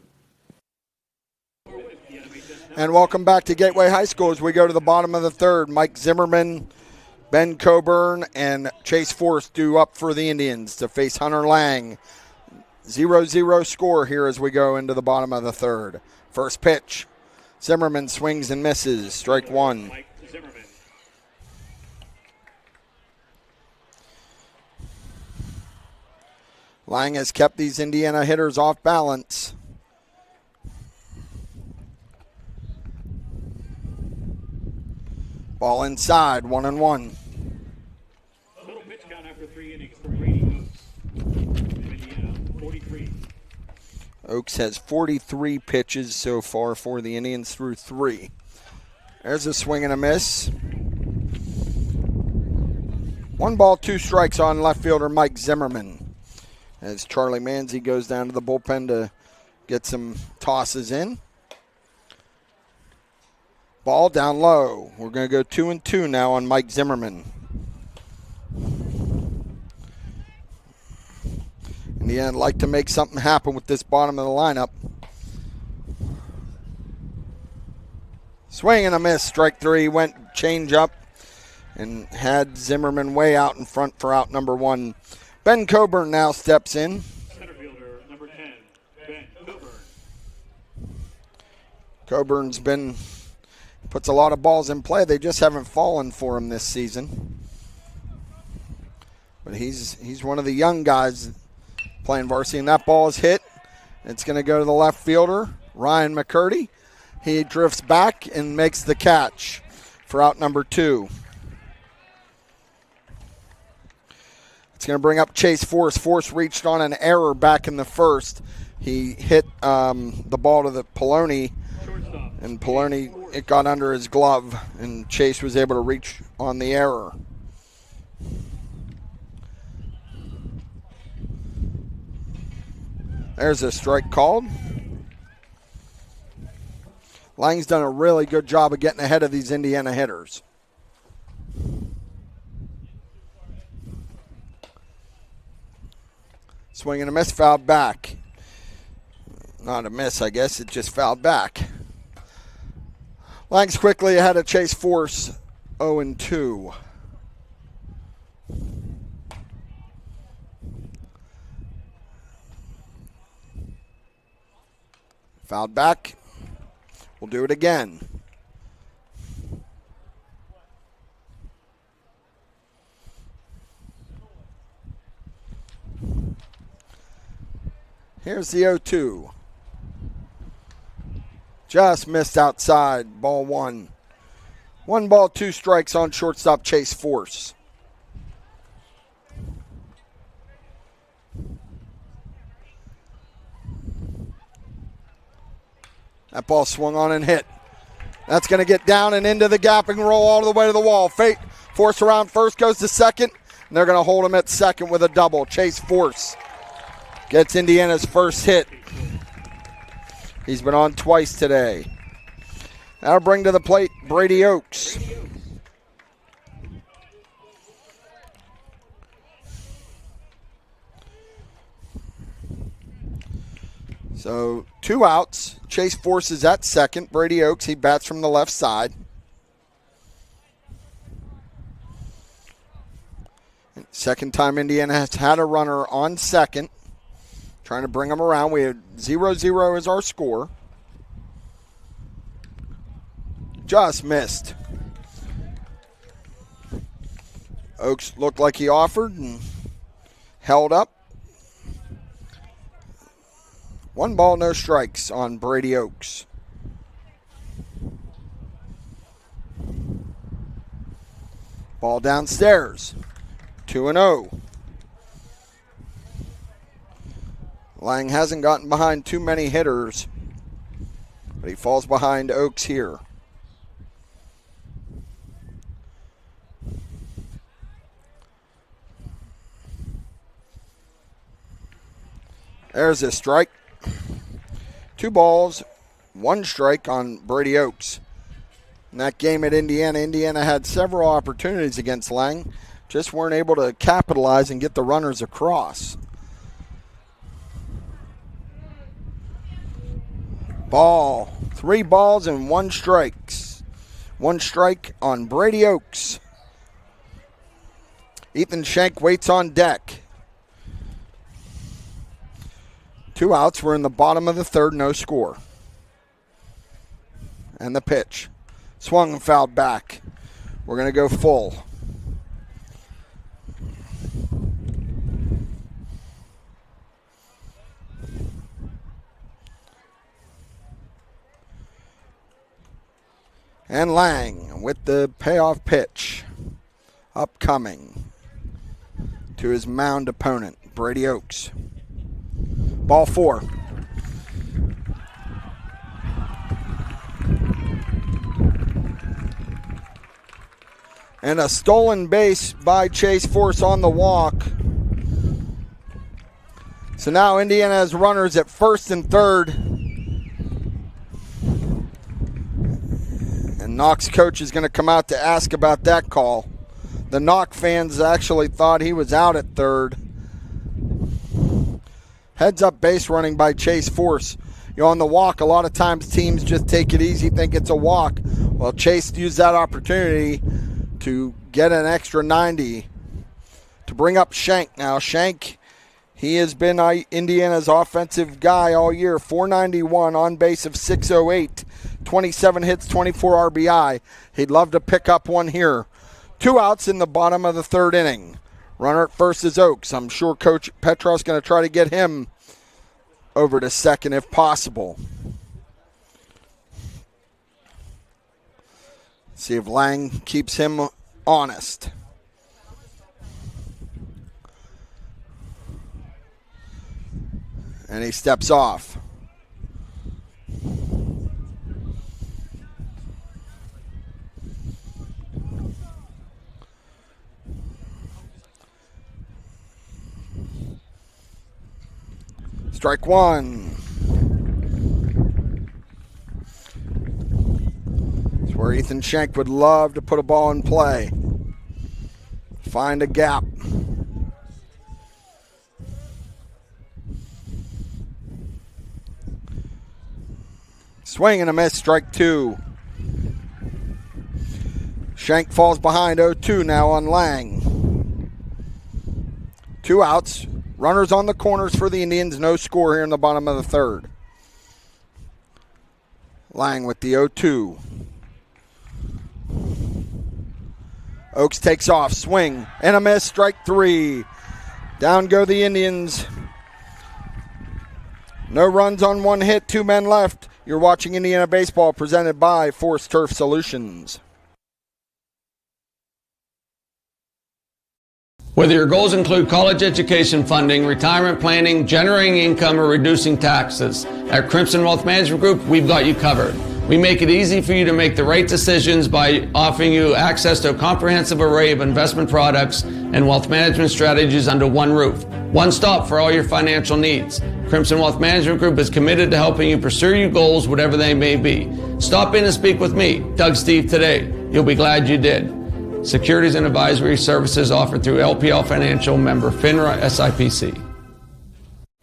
And welcome back to Gateway High School as we go to the bottom of the third. Mike Zimmerman, Ben Coburn, and Chase Force due up for the Indians to face Hunter Lang. 0-0 score here as we go into the bottom of the third. First pitch. Zimmerman swings and misses. Strike 1. Lang has kept these Indiana hitters off balance. Ball inside, 1-1. Total pitch count after 3 innings for Brady Indiana, 43. Oaks has 43 pitches so far for the Indians through 3. There's a swing and a miss. 1 ball, 2 strikes on left fielder Mike Zimmerman. As Charlie Manzi goes down to the bullpen to get some tosses in. Ball down low. We're going to go 2-2 now on Mike Zimmerman. Indiana like to make something happen with this bottom of the lineup. Swing and a miss. Strike 3. Went change up and had Zimmerman way out in front for out number 1. Ben Coburn now steps in. Center fielder, number 10, Ben Coburn. Coburn's puts a lot of balls in play. They just haven't fallen for him this season. But he's one of the young guys playing varsity, and that ball is hit. It's going to go to the left fielder, Ryan McCurdy. He drifts back and makes the catch for out number 2. It's going to bring up Chase Force. Force reached on an error back in the first. He hit the ball to the Poloni, and Poloni, it got under his glove, and Chase was able to reach on the error. There's a strike called. Lang's done a really good job of getting ahead of these Indiana hitters. Swing and a miss, fouled back. Not a miss, I guess. It just fouled back. Lang's quickly ahead of Chase Force, 0-2. Fouled back. We'll do it again. Here's the 0-2. Just missed outside. Ball 1. 1 ball, 2 strikes on shortstop Chase Force. That ball swung on and hit. That's going to get down and into the gap and roll all the way to the wall. Force around first, goes to second, and they're going to hold him at second with a double. Chase Force gets Indiana's first hit. He's been on twice today. That'll bring to the plate Brady Oaks. So 2 outs. Chase Force is at second. Brady Oaks, he bats from the left side. Second time Indiana has had a runner on second. Trying to bring him around. We have 0-0 as our score. Just missed. Oaks looked like he offered and held up. 1 ball, no strikes on Brady Oaks. Ball downstairs. 2-0. Lang hasn't gotten behind too many hitters, but he falls behind Oaks here. There's a strike. 2 balls, 1 strike on Brady Oaks. In that game at Indiana had several opportunities against Lang. Just weren't able to capitalize and get the runners across. Ball. 3 balls and 1 strikes. 1 strike on Brady Oaks. Ethan Schenk waits on deck. 2 outs. We're in the bottom of the third, no score. And the pitch. Swung and fouled back. We're going to go full. And Lang with the payoff pitch. Upcoming to his mound opponent, Brady Oaks. Ball 4. And a stolen base by Chase Force on the walk. So now Indiana has runners at first and third. And Knoch's coach is going to come out to ask about that call. The Knoch fans actually thought he was out at third. Heads up base running by Chase Force. On the walk, a lot of times teams just take it easy, think it's a walk. Well, Chase used that opportunity to get an extra 90 to bring up Schenk. Now, Schenk, he has been Indiana's offensive guy all year. 491 on base of 608, 27 hits, 24 RBI. He'd love to pick up one here. 2 outs in the bottom of the third inning. Runner at first is Oaks. I'm sure Coach Petros going to try to get him over to second if possible. See if Lang keeps him honest. And he steps off. Strike 1. It's where Ethan Schenk would love to put a ball in play. Find a gap. Swing and a miss, strike 2. Schenk falls behind 0-2 now on Lang. 2 outs. Runners on the corners for the Indians. No score here in the bottom of the third. Lang with the 0-2. Oaks takes off. Swing and a miss. Strike 3. Down go the Indians. No runs on one hit, 2 men left. You're watching Indiana Baseball presented by Force Turf Solutions. Whether your goals include college education funding, retirement planning, generating income, or reducing taxes, at Crimson Wealth Management Group, we've got you covered. We make it easy for you to make the right decisions by offering you access to a comprehensive array of investment products and wealth management strategies under one roof. One stop for all your financial needs. Crimson Wealth Management Group is committed to helping you pursue your goals, whatever they may be. Stop in and speak with me, Doug Steve, today. You'll be glad you did. Securities and advisory services offered through LPL Financial, member FINRA SIPC.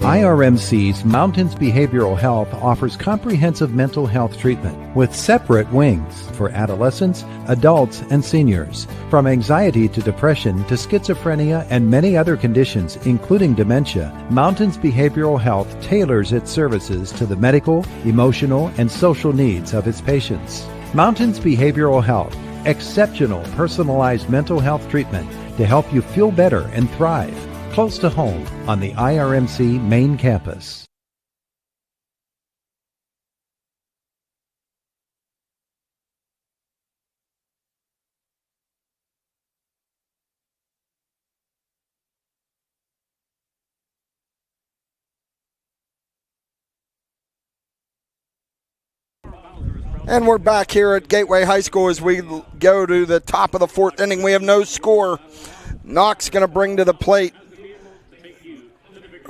IRMC's Mountains Behavioral Health offers comprehensive mental health treatment with separate wings for adolescents, adults, and seniors. From anxiety to depression to schizophrenia and many other conditions, including dementia, Mountains Behavioral Health tailors its services to the medical, emotional, and social needs of its patients. Mountains Behavioral Health, exceptional personalized mental health treatment to help you feel better and thrive. Close to home on the IRMC main campus. And we're back here at Gateway High School as we go to the top of the 4th inning. We have no score. Knoch's going to bring to the plate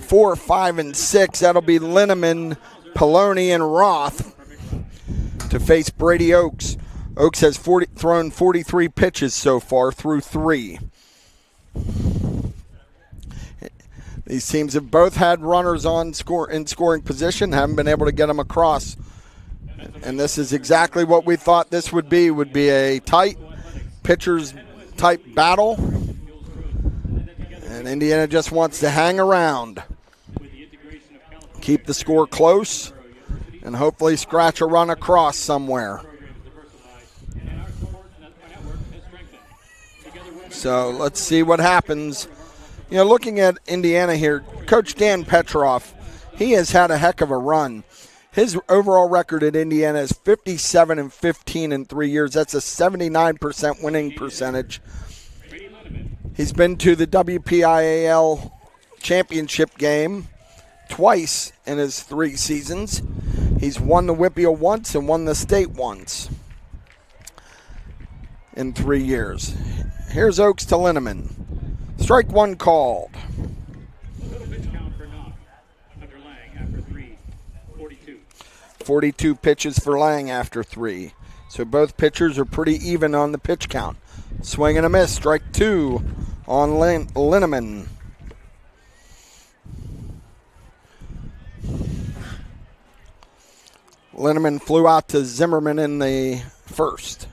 4, 5, and 6. That'll be Linneman, Poloni, and Roth to face Brady Oaks. Oaks has thrown 43 pitches so far through 3. These teams have both had runners in scoring position, haven't been able to get them across. And this is exactly what we thought this would be a tight pitchers type battle. And Indiana just wants to hang around, keep the score close, and hopefully scratch a run across somewhere. So let's see what happens. You know, looking at Indiana here, Coach Dan Petroff, he has had a heck of a run. His overall record at Indiana is 57-15 in 3 years. That's a 79% winning percentage. He's been to the WPIAL championship game twice in his 3 seasons. He's won the WPIAL once and won the state once in 3 years. Here's Oaks to Linneman. Strike 1 called. 42 pitches for Lang after 3. So both pitchers are pretty even on the pitch count. Swing and a miss. Strike 2 on Linneman. Linneman flew out to Zimmerman in the first.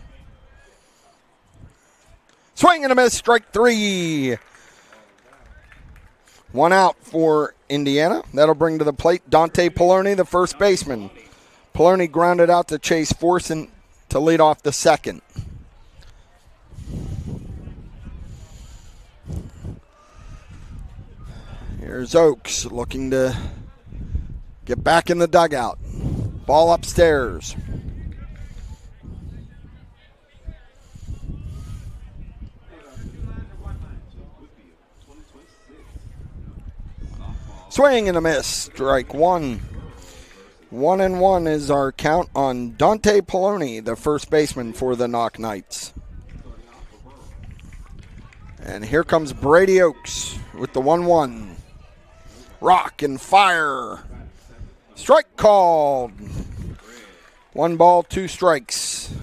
Swing and a miss. Strike 3. 1 out for Indiana. That'll bring to the plate Dante Poloni, the first baseman. Poloni grounded out to Chase Forson to lead off the second. Here's Oaks looking to get back in the dugout. Ball upstairs. Swing and a miss. Strike 1. 1-1 is our count on Dante Poloni, the first baseman for the Knoch Knights. And here comes Brady Oaks with the 1-1. Rock and fire. Strike called. 1 ball, 2 strikes.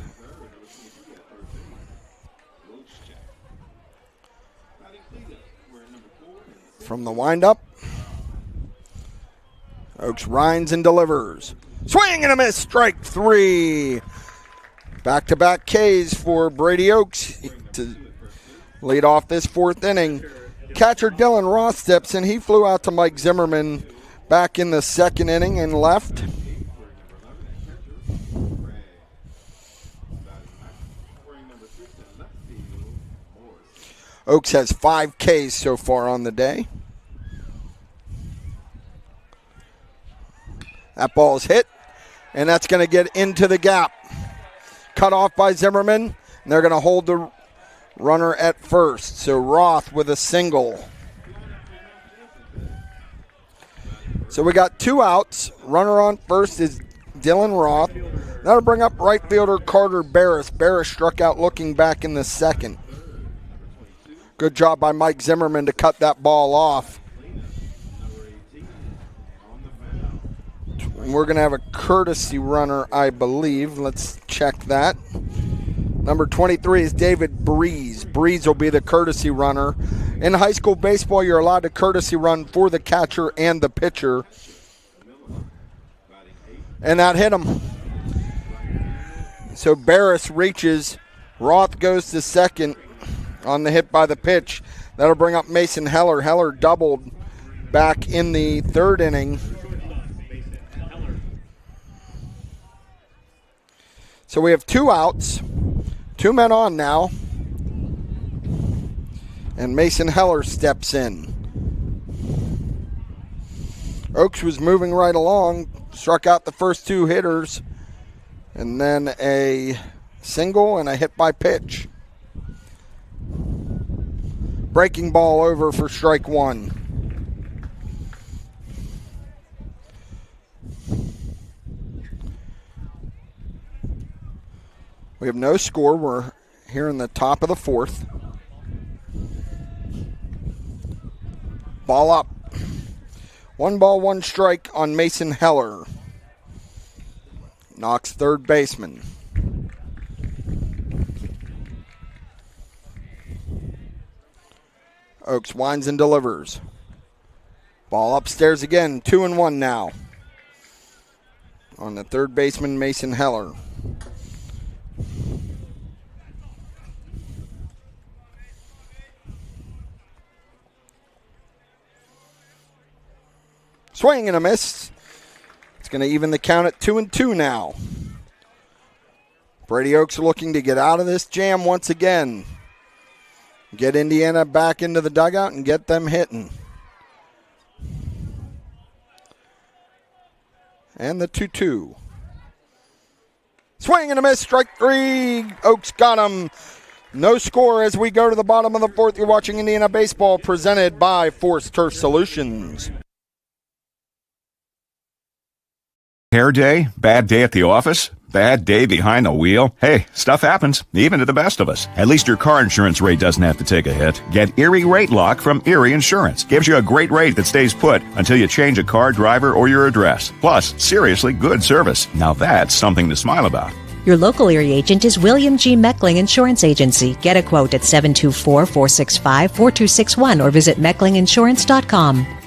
From the windup, Oaks rinds and delivers. Swing and a miss, strike 3. Back-to-back Ks for Brady Oaks to lead off this 4th inning. Catcher Dylan Roth steps in. He flew out to Mike Zimmerman back in the 2nd inning and left. Oaks has 5 Ks so far on the day. That ball is hit, and that's going to get into the gap. Cut off by Zimmerman, and they're going to hold the runner at first. So Roth with a single. So we got 2 outs. Runner on first is Dylan Roth. That'll bring up right fielder Carter Barris. Barris struck out looking back in the second. Good job by Mike Zimmerman to cut that ball off. We're going to have a courtesy runner, I believe. Let's check that. Number 23 is David Breeze. Breeze will be the courtesy runner. In high school baseball, you're allowed to courtesy run for the catcher and the pitcher. And that hit him. So Barris reaches. Roth goes to second on the hit by the pitch. That'll bring up Mason Heller. Heller doubled back in the third inning. So we have 2 outs, 2 men on now, and Mason Heller steps in. Oaks was moving right along, struck out the first 2 hitters, and then a single and a hit by pitch. Breaking ball over for strike 1. We have no score. We're here in the top of the 4th. Ball up. 1 ball, 1 strike on Mason Heller. Knox, third baseman. Oaks winds and delivers. Ball upstairs again. 2-1 now. On the third baseman, Mason Heller. Swing and a miss. It's going to even the count at 2-2 now. Brady Oaks looking to get out of this jam once again. Get Indiana back into the dugout and get them hitting. And the 2-2. Swing and a miss. Strike 3. Oaks got him. No score as we go to the bottom of the 4th. You're watching Indiana Baseball presented by Forest Turf Solutions. Hair day? Bad day at the office? Bad day behind the wheel? Hey, stuff happens, even to the best of us. At least your car insurance rate doesn't have to take a hit. Get Erie Rate Lock from Erie Insurance. Gives you a great rate that stays put until you change a car, driver, or your address. Plus, seriously good service. Now that's something to smile about. Your local Erie agent is William G. Meckling Insurance Agency. Get a quote at 724-465-4261 or visit mecklinginsurance.com.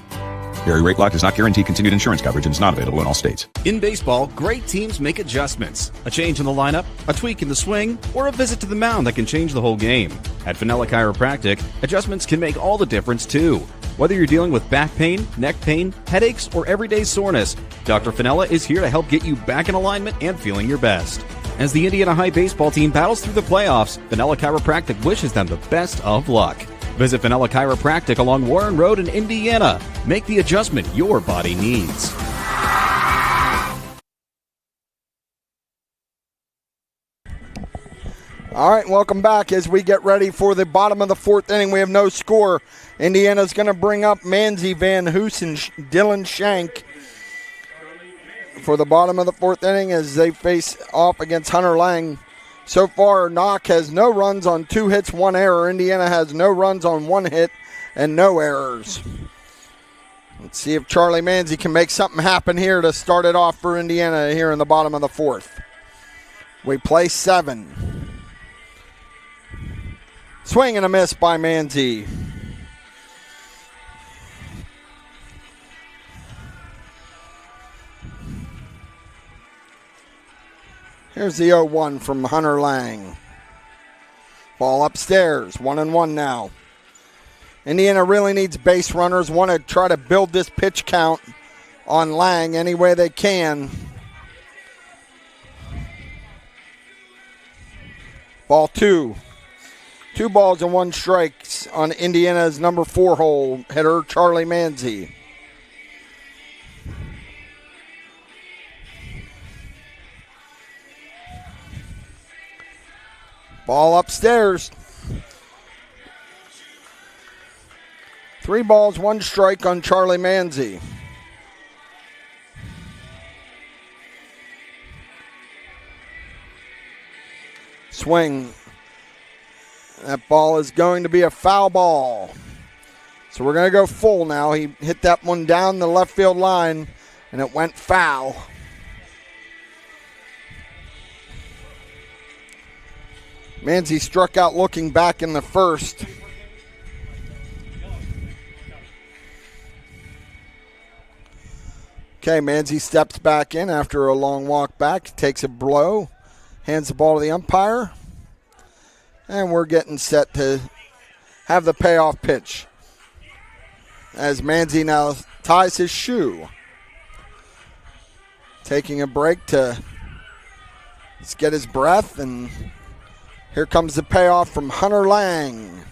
Erie Rate Lock does not guarantee continued insurance coverage and is not available in all states. In baseball, great teams make adjustments. A change in the lineup, a tweak in the swing, or a visit to the mound that can change the whole game. At Fenella Chiropractic, adjustments can make all the difference too. Whether you're dealing with back pain, neck pain, headaches, or everyday soreness, Dr. Fenella is here to help get you back in alignment and feeling your best. As the Indiana High baseball team battles through the playoffs, Fenella Chiropractic wishes them the best of luck. Visit Fenella Chiropractic along Warren Road in Indiana. Make the adjustment your body needs. All right, welcome back as we get ready for the bottom of the 4th inning. We have no score. Indiana's going to bring up Manzi, Van Hoos, and Dylan Shank for the bottom of the 4th inning as they face off against Hunter Lang. So far, Knoch has no runs on 2 hits, 1 error. Indiana has no runs on 1 hit and no errors. Let's see if Charlie Manzi can make something happen here to start it off for Indiana here in the bottom of the 4th. We play 7. Swing and a miss by Manzi. Here's the 0-1 from Hunter Lang. Ball upstairs, 1-1 now. Indiana really needs base runners. Want to try to build this pitch count on Lang any way they can. Ball 2. 2 balls and 1 strikes on Indiana's number 4 hole hitter, Charlie Manzi. Ball upstairs. 3 balls, 1 strike on Charlie Manzi. Swing. That ball is going to be a foul ball. So we're going to go full now. He hit that one down the left field line, and it went foul. Manzi struck out looking back in the first. Okay, Manzi steps back in after a long walk back, takes a blow, hands the ball to the umpire, and we're getting set to have the payoff pitch as Manzi now ties his shoe. Taking a break to get his breath, and here comes the payoff from Hunter Lang.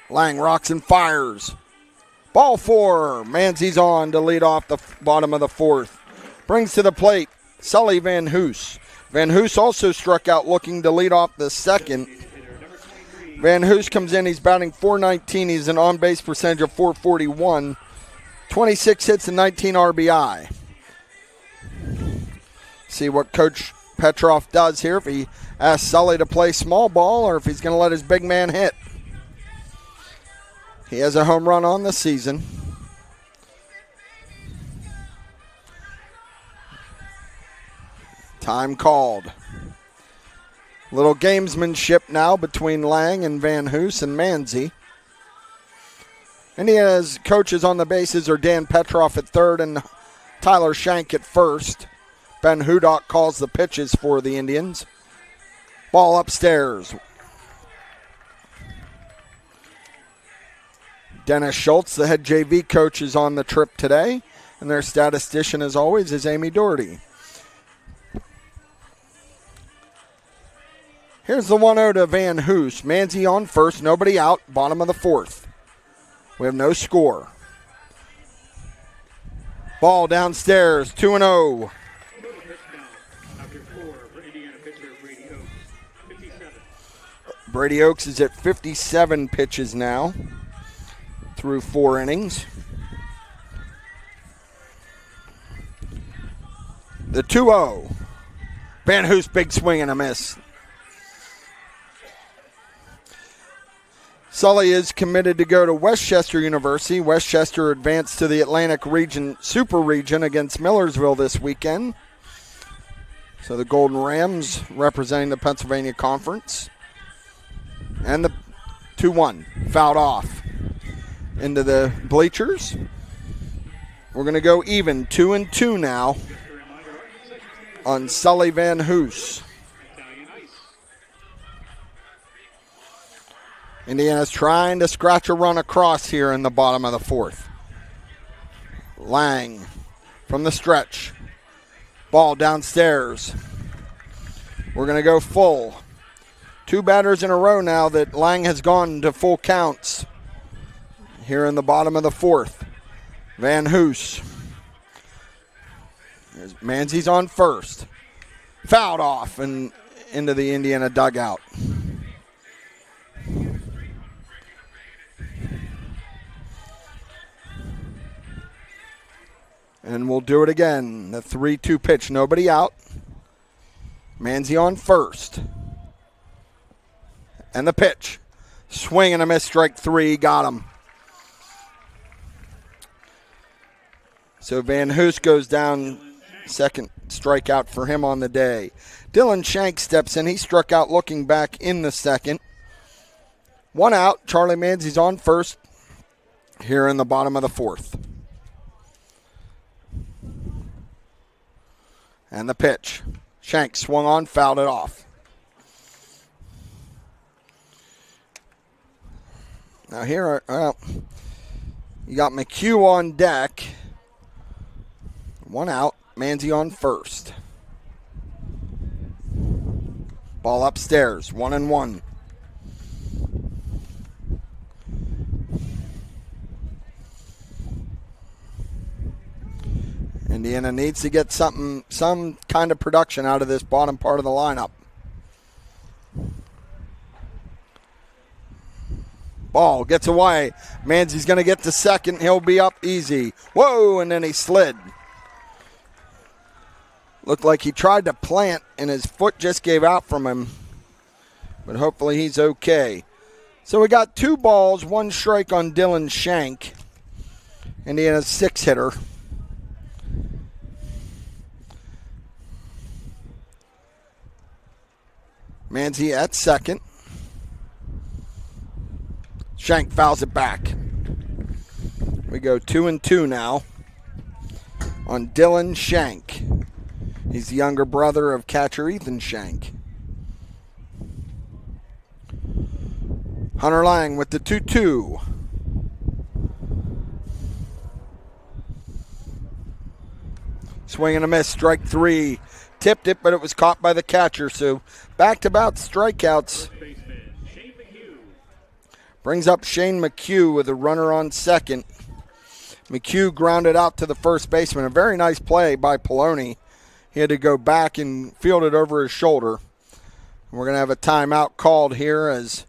Lang rocks and fires. Ball 4. Manzi's on to lead off the bottom of the 4th. Brings to the plate Sully Van Hoos. Van Hoos also struck out looking to lead off the 2nd. Van Hoos comes in. He's batting .419. He's an on-base percentage of .441. 26 hits and 19 RBI. See what Coach Petroff does here, if he asks Sully to play small ball or if he's going to let his big man hit. He has a home run on the season. Time called. Little gamesmanship now between Lang and Van Hoos and Manzi. Indiana's coaches on the bases are Dan Petroff at 3rd and Tyler Shank at 1st. Ben Hudock calls the pitches for the Indians. Ball upstairs. Dennis Schultz, the head JV coach, is on the trip today, and their statistician, as always, is Amy Doherty. Here's the 1-0 to Van Hoos. Manzi on first, nobody out, bottom of the 4th. We have no score. Ball downstairs, 2-0. Brady Oaks is at 57 pitches now through 4 innings. The 2-0. Van Hoos, big swing and a miss. Sully is committed to go to Westchester University. Westchester advanced to the Atlantic Region Super Region against Millersville this weekend. So the Golden Rams representing the Pennsylvania Conference. And the 2-1 fouled off into the bleachers. We're going to go even, 2-2 now on Sully Van Hoos. Indiana's trying to scratch a run across here in the bottom of the 4th. Lang from the stretch. Ball downstairs. We're going to go full. 2 batters in a row now that Lang has gone to full counts here in the bottom of the 4th. Van Hoos. Manzi's on first. Fouled off and into the Indiana dugout. And we'll do it again. The 3-2 pitch. Nobody out. Manzi on first. And the pitch. Swing and a miss, strike 3. Got him. So Van Hoos goes down. Second strikeout for him on the day. Dylan Shank steps in. He struck out looking back in the 2nd. 1 out. Charlie Manzi's on first here in the bottom of the 4th. And the pitch. Shank swung on, fouled it off. Now here, you got McHugh on deck. 1 out. Manzi on first. Ball upstairs. 1-1. Indiana needs to get some kind of production out of this bottom part of the lineup. Ball gets away. Manzi's going to get to second. He'll be up easy. Whoa, and then he slid. Looked like he tried to plant, and his foot just gave out from him. But hopefully he's okay. So we got 2 balls, 1 strike on Dylan Shank. Indiana's 6-hitter. Manzi at second. Shank fouls it back. We go 2-2 now on Dylan Shank. He's the younger brother of catcher Ethan Shank. Hunter Lang with the 2-2. Swing and a miss, strike 3. Tipped it, but it was caught by the catcher. So back-to-back strikeouts. Brings up Shane McHugh with a runner on second. McHugh grounded out to the first baseman. A very nice play by Poloni. He had to go back and field it over his shoulder. We're going to have a timeout called here as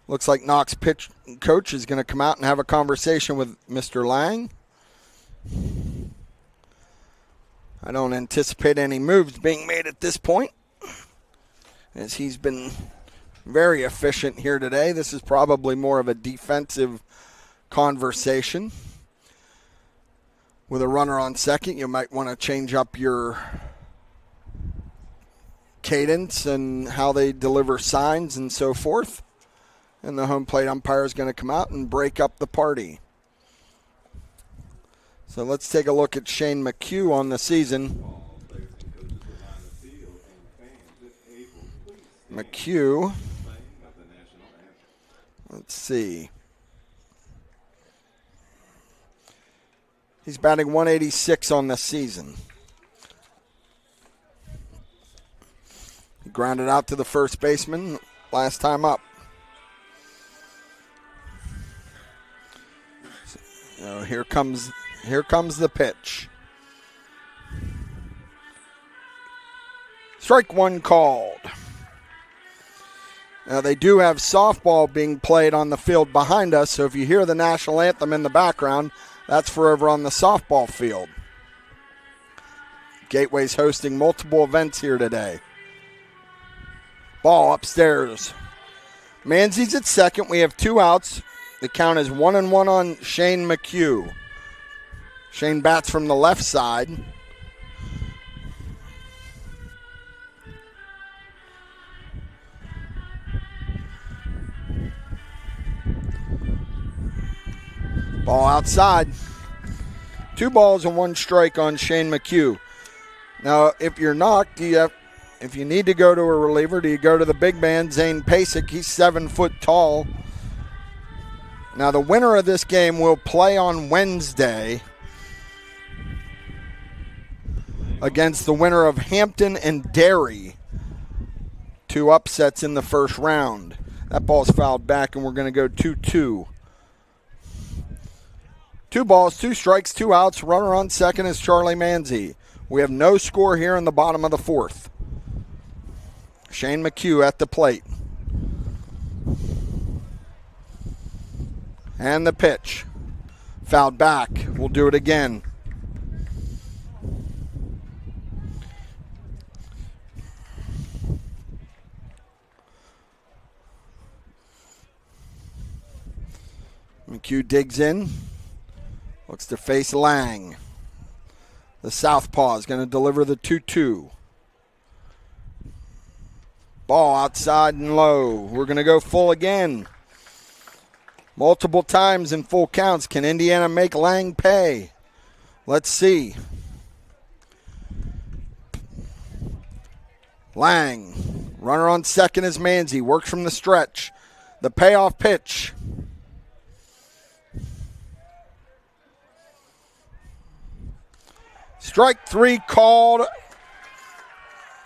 looks like Knoch's pitch coach is going to come out and have a conversation with Mr. Lang. I don't anticipate any moves being made at this point, as he's been very efficient here today. This is probably more of a defensive conversation. With a runner on second, you might want to change up your cadence and how they deliver signs and so forth. And the home plate umpire is going to come out and break up the party. So let's take a look at Shane McHugh on the season. McHugh. Let's see. He's batting 186 on the season. He grounded out to the first baseman last time up. So here comes the pitch. Strike 1 called. Now they do have softball being played on the field behind us, so if you hear the national anthem in the background, that's for over on the softball field. Gateway's hosting multiple events here today. Ball upstairs. Manzi's at second. We have 2 outs. The count is 1-1 on Shane McHugh. Shane bats from the left side. Ball outside. 2 balls and 1 strike on Shane McHugh. Now, if you're knocked, if you need to go to a reliever, do you go to the big man, Zane Pasek? He's 7 foot tall. Now, the winner of this game will play on Wednesday against the winner of Hampton and Derry. 2 upsets in the first round. That ball's fouled back, and we're going to go 2-2. 2 balls, 2 strikes, 2 outs. Runner on second is Charlie Manzi. We have no score here in the bottom of the 4th. Shane McHugh at the plate. And the pitch. Fouled back. We'll do it again. McHugh digs in. Looks to face Lang. The southpaw is going to deliver the 2-2. Ball outside and low. We're going to go full again. Multiple times in full counts. Can Indiana make Lang pay? Let's see. Lang. Runner on second is Manzi. Works from the stretch. The payoff pitch. Strike 3 called.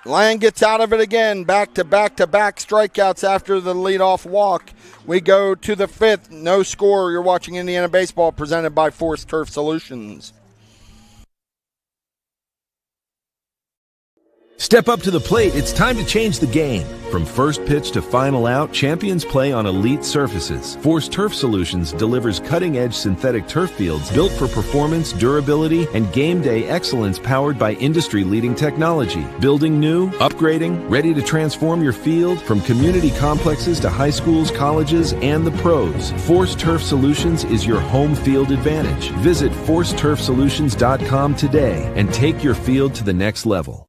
Lang gets out of it again. Back to back strikeouts after the leadoff walk. We go to the 5th. No score. You're watching Indiana Baseball presented by Force Turf Solutions. Step up to the plate. It's time to change the game. From first pitch to final out, champions play on elite surfaces. Force Turf Solutions delivers cutting-edge synthetic turf fields built for performance, durability, and game day excellence powered by industry-leading technology. Building new, upgrading, ready to transform your field from community complexes to high schools, colleges, and the pros. Force Turf Solutions is your home field advantage. Visit ForceTurfSolutions.com today and take your field to the next level.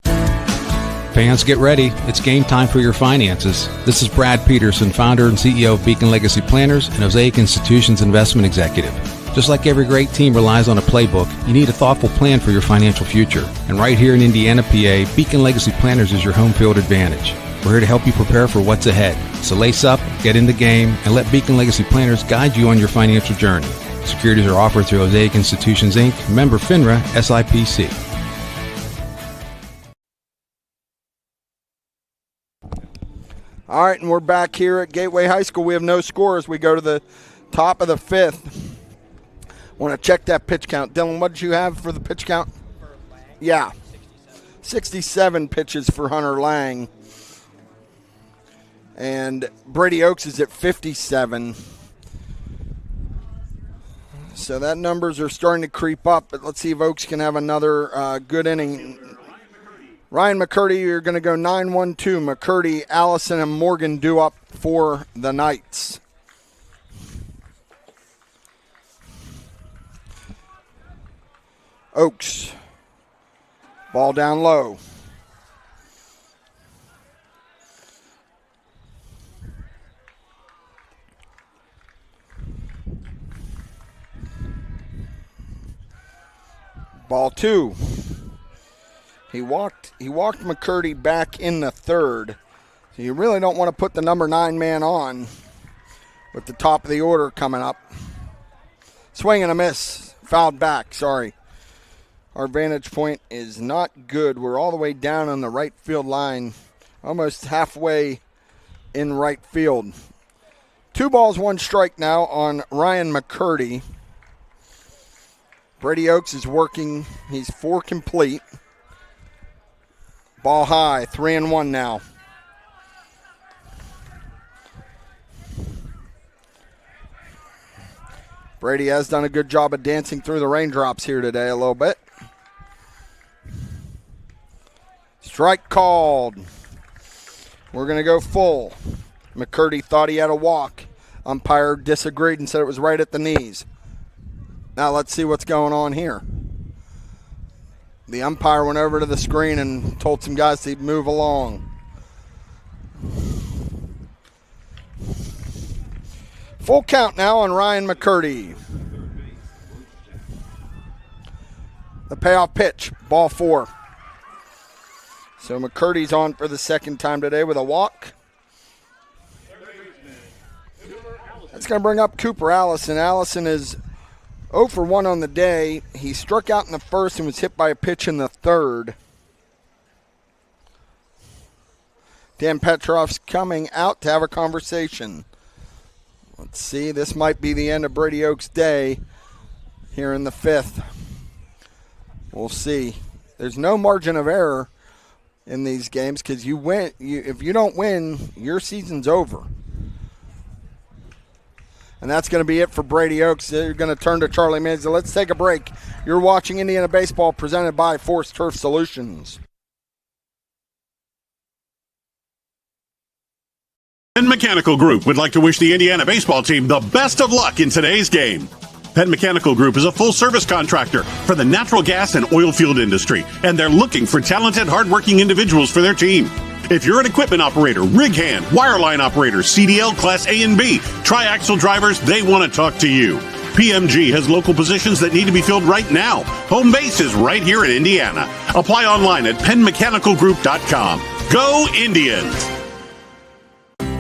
Fans, get ready. It's game time for your finances. This is Brad Peterson, founder and CEO of Beacon Legacy Planners and Mosaic Institution's investment executive. Just like every great team relies on a playbook, you need a thoughtful plan for your financial future. And right here in Indiana, PA, Beacon Legacy Planners is your home field advantage. We're here to help you prepare for what's ahead. So lace up, get in the game, and let Beacon Legacy Planners guide you on your financial journey. Securities are offered through Mosaic Institutions, Inc., member FINRA, SIPC. All right, and we're back here at Gateway High School. We have no score as we go to the top of the fifth. Want to check that pitch count. Dylan, what did you have for the pitch count? Yeah. 67 pitches for Hunter Lang. And Brady Oaks is at 57. So that numbers are starting to creep up, but let's see if Oaks can have another good inning. Ryan McCurdy, you're going to go 9-1-2. McCurdy, Allison, and Morgan due up for the Knights. Oaks. Ball down low. Ball 2. He walked McCurdy back in the third. So you really don't want to put the number 9 man on with the top of the order coming up. Swing and a miss. Fouled back, sorry. Our vantage point is not good. We're all the way down on the right field line, almost halfway in right field. 2 balls, 1 strike now on Ryan McCurdy. Brady Oaks is working. He's 4 complete. Ball high, 3-1 now. Brady has done a good job of dancing through the raindrops here today a little bit. Strike called. We're going to go full. McCurdy thought he had a walk. Umpire disagreed and said it was right at the knees. Now let's see what's going on here. The umpire went over to the screen and told some guys to move along. Full count now on Ryan McCurdy. The payoff pitch, ball 4. So McCurdy's on for the second time today with a walk. That's going to bring up Cooper Allison. Allison is 0 for 1 on the day. He struck out in the first and was hit by a pitch in the third. Dan Petrov's coming out to have a conversation. Let's see, this might be the end of Brady Oaks' day here in the 5th. We'll see. There's no margin of error in these games because you win. If you don't win, your season's over. And that's going to be it for Brady Oaks. They're going to turn to Charlie Manzo. Let's take a break. You're watching Indiana Baseball presented by Force Turf Solutions. Penn Mechanical Group would like to wish the Indiana baseball team the best of luck in today's game. Penn Mechanical Group is a full-service contractor for the natural gas and oil field industry, and they're looking for talented, hardworking individuals for their team. If you're an equipment operator, rig hand, wireline operator, CDL Class A and B, triaxle drivers, they want to talk to you. PMG has local positions that need to be filled right now. Home base is right here in Indiana. Apply online at PennMechanicalGroup.com. Go Indians!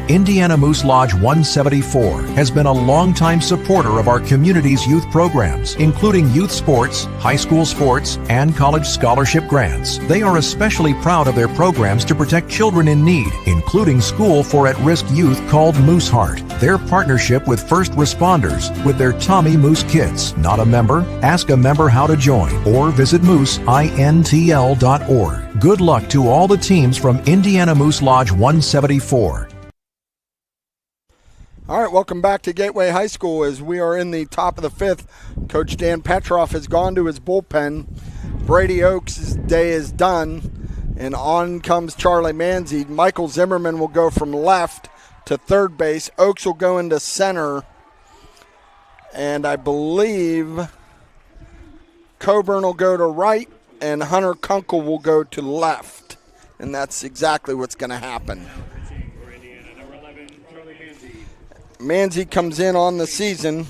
Indiana Moose Lodge 174 has been a longtime supporter of our community's youth programs, including youth sports, high school sports, and college scholarship grants. They are especially proud of their programs to protect children in need, including School for At-Risk Youth called Moose Heart. their partnership with first responders with their Tommy Moose Kits. Not a member? Ask a member how to join or visit mooseintl.org. Good luck to all the teams from Indiana Moose Lodge 174. All right, welcome back to Gateway High School as we are in the top of the fifth. Coach Dan Petroff has gone to his bullpen. Brady Oaks' day is done, and on comes Charlie Manzi. Michael Zimmerman will go from left to third base. Oaks will go into center, and I believe Coburn will go to right, and Hunter Kunkel will go to left, and that's exactly what's going to happen. Manzi comes in on the season,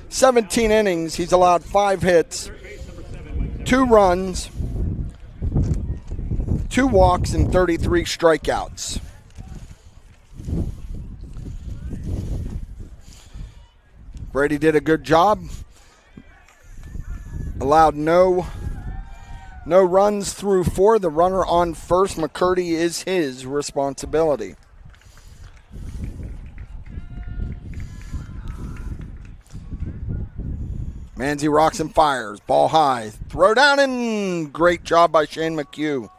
17 innings. He's allowed 5 hits, 2 runs, 2 walks, and 33 strikeouts. Brady did a good job. Allowed no runs through 4. The runner on first, McCurdy, is his responsibility. Manzi rocks and fires. Ball high. Throw down and great job by Shane McHugh.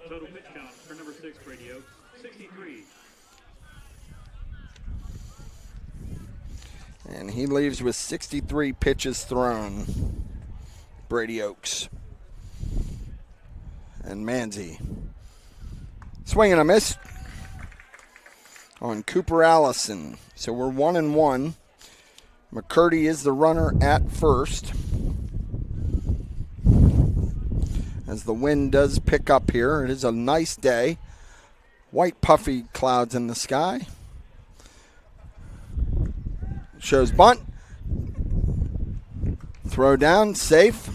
Total pitch count for number 6, Brady Oaks, 63. And he leaves with 63 pitches thrown. Brady Oaks. And Manzi. Swing and a miss on Cooper Allison. So we're 1-1. McCurdy is the runner at first. As the wind does pick up here, it is a nice day. White puffy clouds in the sky. Shows bunt. Throw down, safe.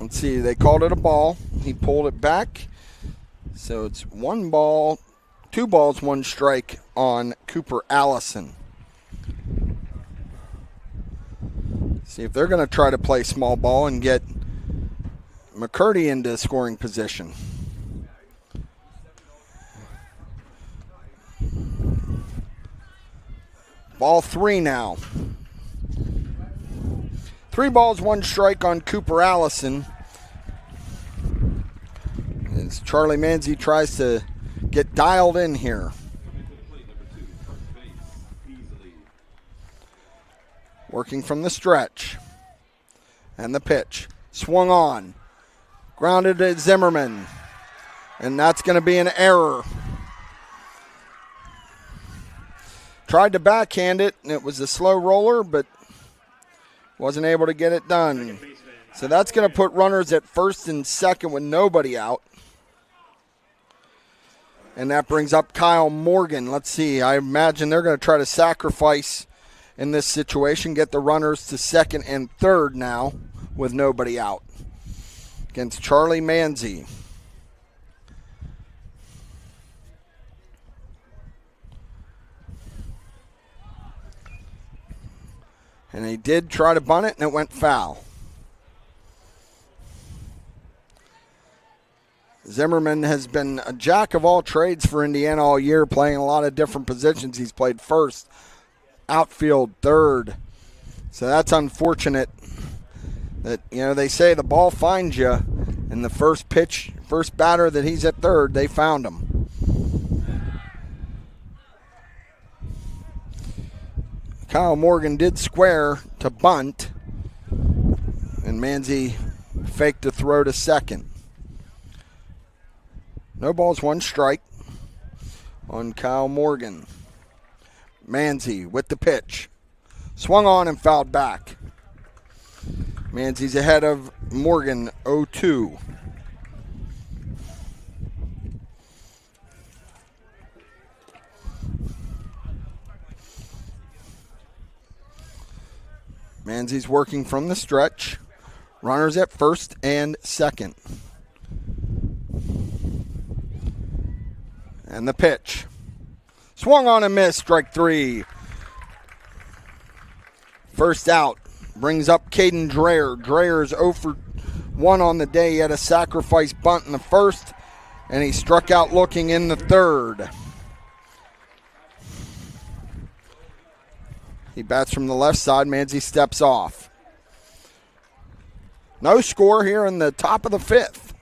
Let's see, they called it a ball. He pulled it back. So it's 1 ball, 2 balls, 1 strike on Cooper Allison. See if they're going to try to play small ball and get McCurdy into scoring position. Ball 3 now. 3 balls, 1 strike on Cooper Allison. As Charlie Manzi tries to get dialed in here. Working from the stretch. And the pitch. Swung on. Grounded at Zimmerman. And that's going to be an error. Tried to backhand it, and it was a slow roller, but wasn't able to get it done. So that's going to put runners at first and second with nobody out. And that brings up Kyle Morgan. Let's see. I imagine they're going to try to sacrifice in this situation, get the runners to second and third now with nobody out against Charlie Manzi. And he did try to bunt it, and it went foul. Zimmerman has been a jack of all trades for Indiana all year, playing a lot of different positions. He's played first, outfield, third. So that's unfortunate that, you know, they say the ball finds you, and the first batter that he's at third, they found him. Kyle Morgan did square to bunt, and Manzi faked a throw to second. No balls, 1 strike on Kyle Morgan. Manzi with the pitch. Swung on and fouled back. Manzi's ahead of Morgan, 0-2. Manzi's working from the stretch. Runners at first and second. And the pitch. Swung on and missed, strike 3. First out. Brings up Caden Dreyer. Dreyer's 0 for 1 on the day. He had a sacrifice bunt in the first. And he struck out looking in the third. He bats from the left side. Manzi steps off. No score here in the top of the fifth.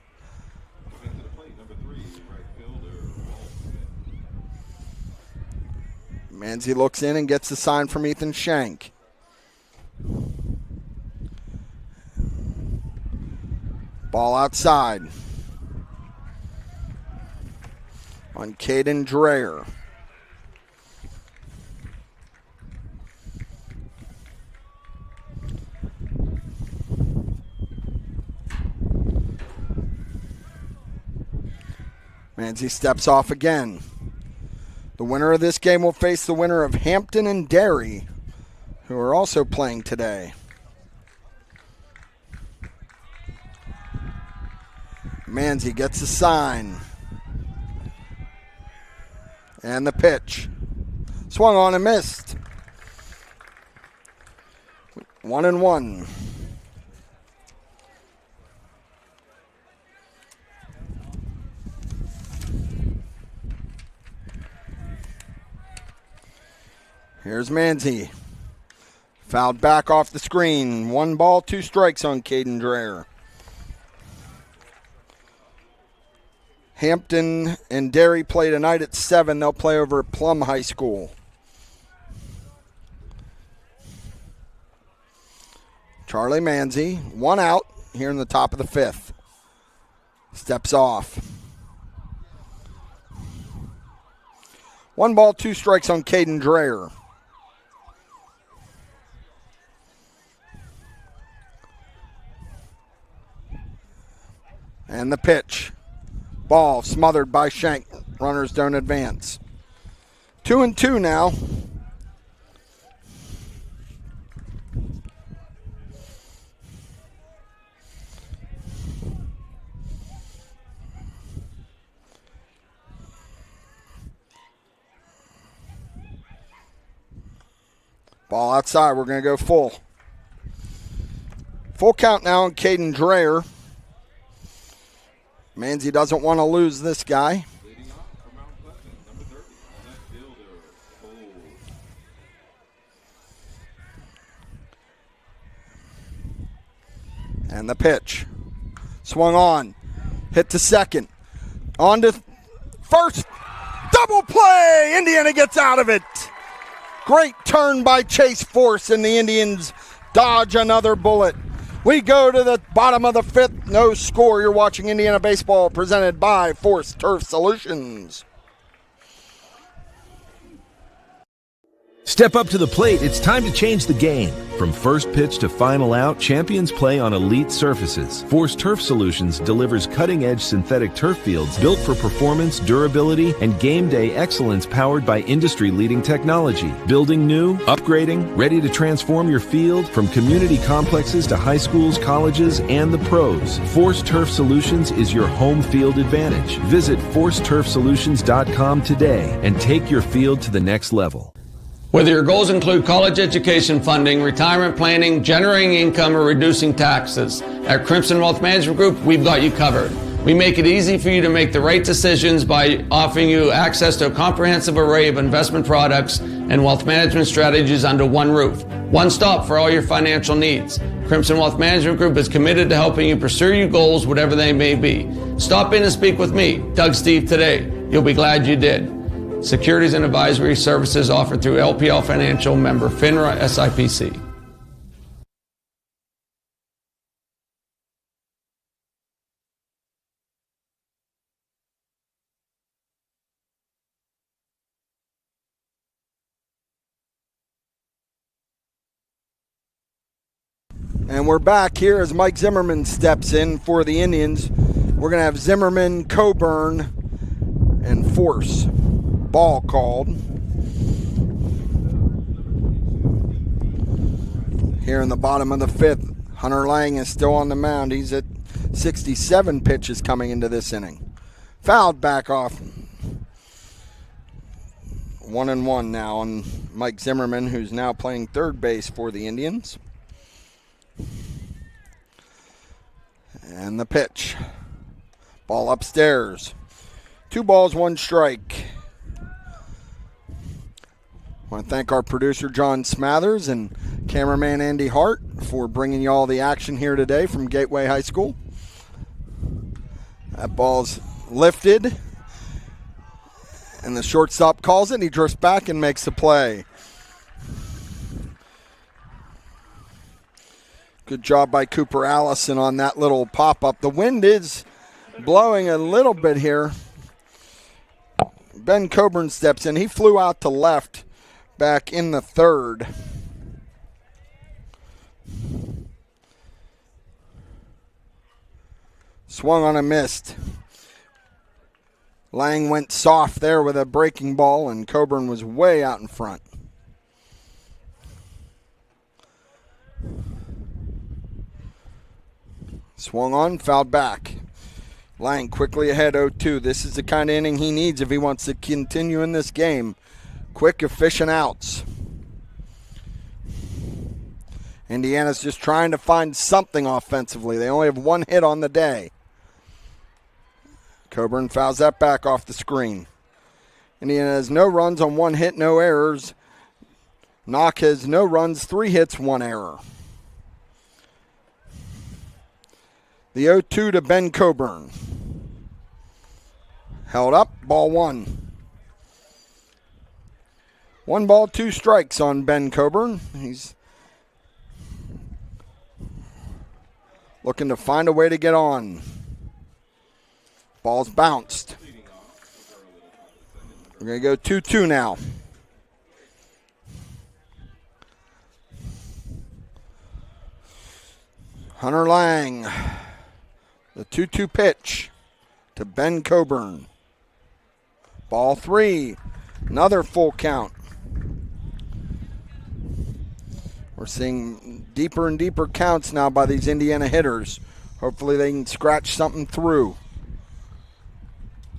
Manzi looks in and gets the sign from Ethan Shank. Ball outside. On Caden Dreyer. Manzi steps off again. The winner of this game will face the winner of Hampton and Derry, who are also playing today. Manzi gets the sign. And the pitch. Swung on and missed. 1-1. Here's Manzi. Fouled back off the screen. 1 ball, 2 strikes on Caden Dreyer. Hampton and Derry play tonight at 7. They'll play over at Plum High School. Charlie Manzi, 1 out here in the top of the 5th. Steps off. 1 ball, 2 strikes on Caden Dreyer. And the pitch. Ball smothered by Shank. Runners don't advance. 2-2 now. Ball outside. We're going to go full. Full count now on Caden Dreyer. Manzi doesn't want to lose this guy. And the pitch. Swung on. Hit to second. On to first. Double play! Indiana gets out of it. Great turn by Chase Force, and the Indians dodge another bullet. We go to the bottom of the 5th. No score. You're watching Indiana Baseball presented by Force Turf Solutions. Step up to the plate. It's time to change the game. From first pitch to final out, champions play on elite surfaces. Force Turf Solutions delivers cutting-edge synthetic turf fields built for performance, durability, and game day excellence powered by industry-leading technology. Building new, upgrading, ready to transform your field from community complexes to high schools, colleges, and the pros. Force Turf Solutions is your home field advantage. Visit ForceTurfSolutions.com today and take your field to the next level. Whether your goals include college education funding, retirement planning, generating income, or reducing taxes, at Crimson Wealth Management Group, we've got you covered. We make it easy for you to make the right decisions by offering you access to a comprehensive array of investment products and wealth management strategies under one roof. One stop for all your financial needs. Crimson Wealth Management Group is committed to helping you pursue your goals, whatever they may be. Stop in and speak with me, Doug Steve, today. You'll be glad you did. Securities and advisory services offered through LPL Financial, member FINRA SIPC. And we're back here as Mike Zimmerman steps in for the Indians. We're going to have Zimmerman, Coburn, and Force. Ball called. Here in the bottom of the 5th, Hunter Lang is still on the mound. He's at 67 pitches coming into this inning. Fouled back off. 1-1 now on Mike Zimmerman, who's now playing third base for the Indians. And the pitch. Ball upstairs. 2 balls, 1 strike. I want to thank our producer, John Smathers, and cameraman, Andy Hart, for bringing you all the action here today from Gateway High School. That ball's lifted, and the shortstop calls it, and he drifts back and makes the play. Good job by Cooper Allison on that little pop-up. The wind is blowing a little bit here. Ben Coburn steps in. He flew out to left back in the 3rd. Swung on a missed. Lang went soft there with a breaking ball, and Coburn was way out in front. Swung on, fouled back. Lang quickly ahead 0-2. This is the kind of inning he needs if he wants to continue in this game. Quick, efficient outs. Indiana's just trying to find something offensively. They only have 1 hit on the day. Coburn fouls that back off the screen. Indiana has no runs on 1 hit, no errors. Knoch has no runs, 3 hits, 1 error. The 0-2 to Ben Coburn. Held up, ball 1. 1 ball, 2 strikes on Ben Coburn. He's looking to find a way to get on. Ball's bounced. We're going to go 2-2 now. Hunter Lang. The 2-2 pitch to Ben Coburn. Ball 3. Another full count. We're seeing deeper and deeper counts now by these Indiana hitters. Hopefully they can scratch something through.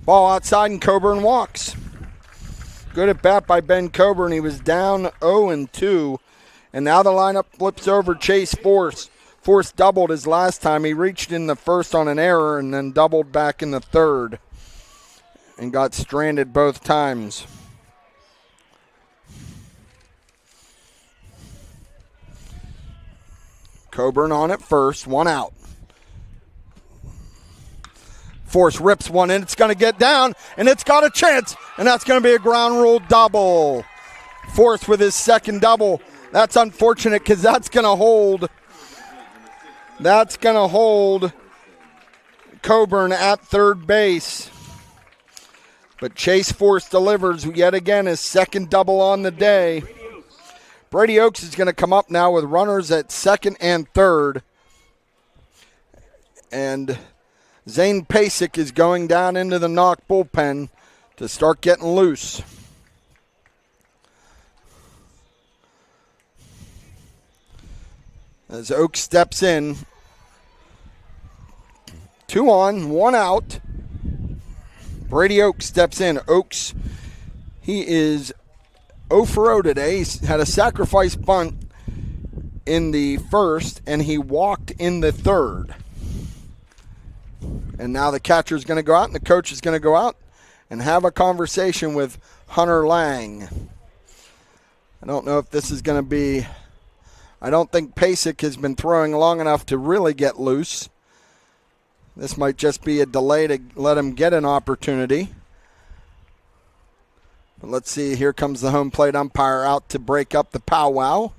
Ball outside and Coburn walks. Good at bat by Ben Coburn. He was down 0-2. And now the lineup flips over. Chase Force. Force doubled his last time. He reached in the 1st on an error and then doubled back in the 3rd. And got stranded both times. Coburn on at first, 1 out. Force rips 1 in. It's going to get down, and it's got a chance, and that's going to be a ground rule double. Force with his 2nd double. That's unfortunate because that's going to hold. That's going to hold Coburn at 3rd base. But Chase Force delivers yet again his 2nd double on the day. Brady Oaks is going to come up now with runners at 2nd and 3rd. And Zane Pasek is going down into the Knoch bullpen to start getting loose. As Oaks steps in. 2 on, 1 out. Brady Oaks steps in. Oaks, he is 0 for 0 today. He's had a sacrifice bunt in the 1st, and he walked in the 3rd. And now the catcher is going to go out, and the coach is going to go out and have a conversation with Hunter Lang. I don't know if this is going to be... I don't think Pasek has been throwing long enough to really get loose. This might just be a delay to let him get an opportunity. But let's see, here comes the home plate umpire out to break up the powwow.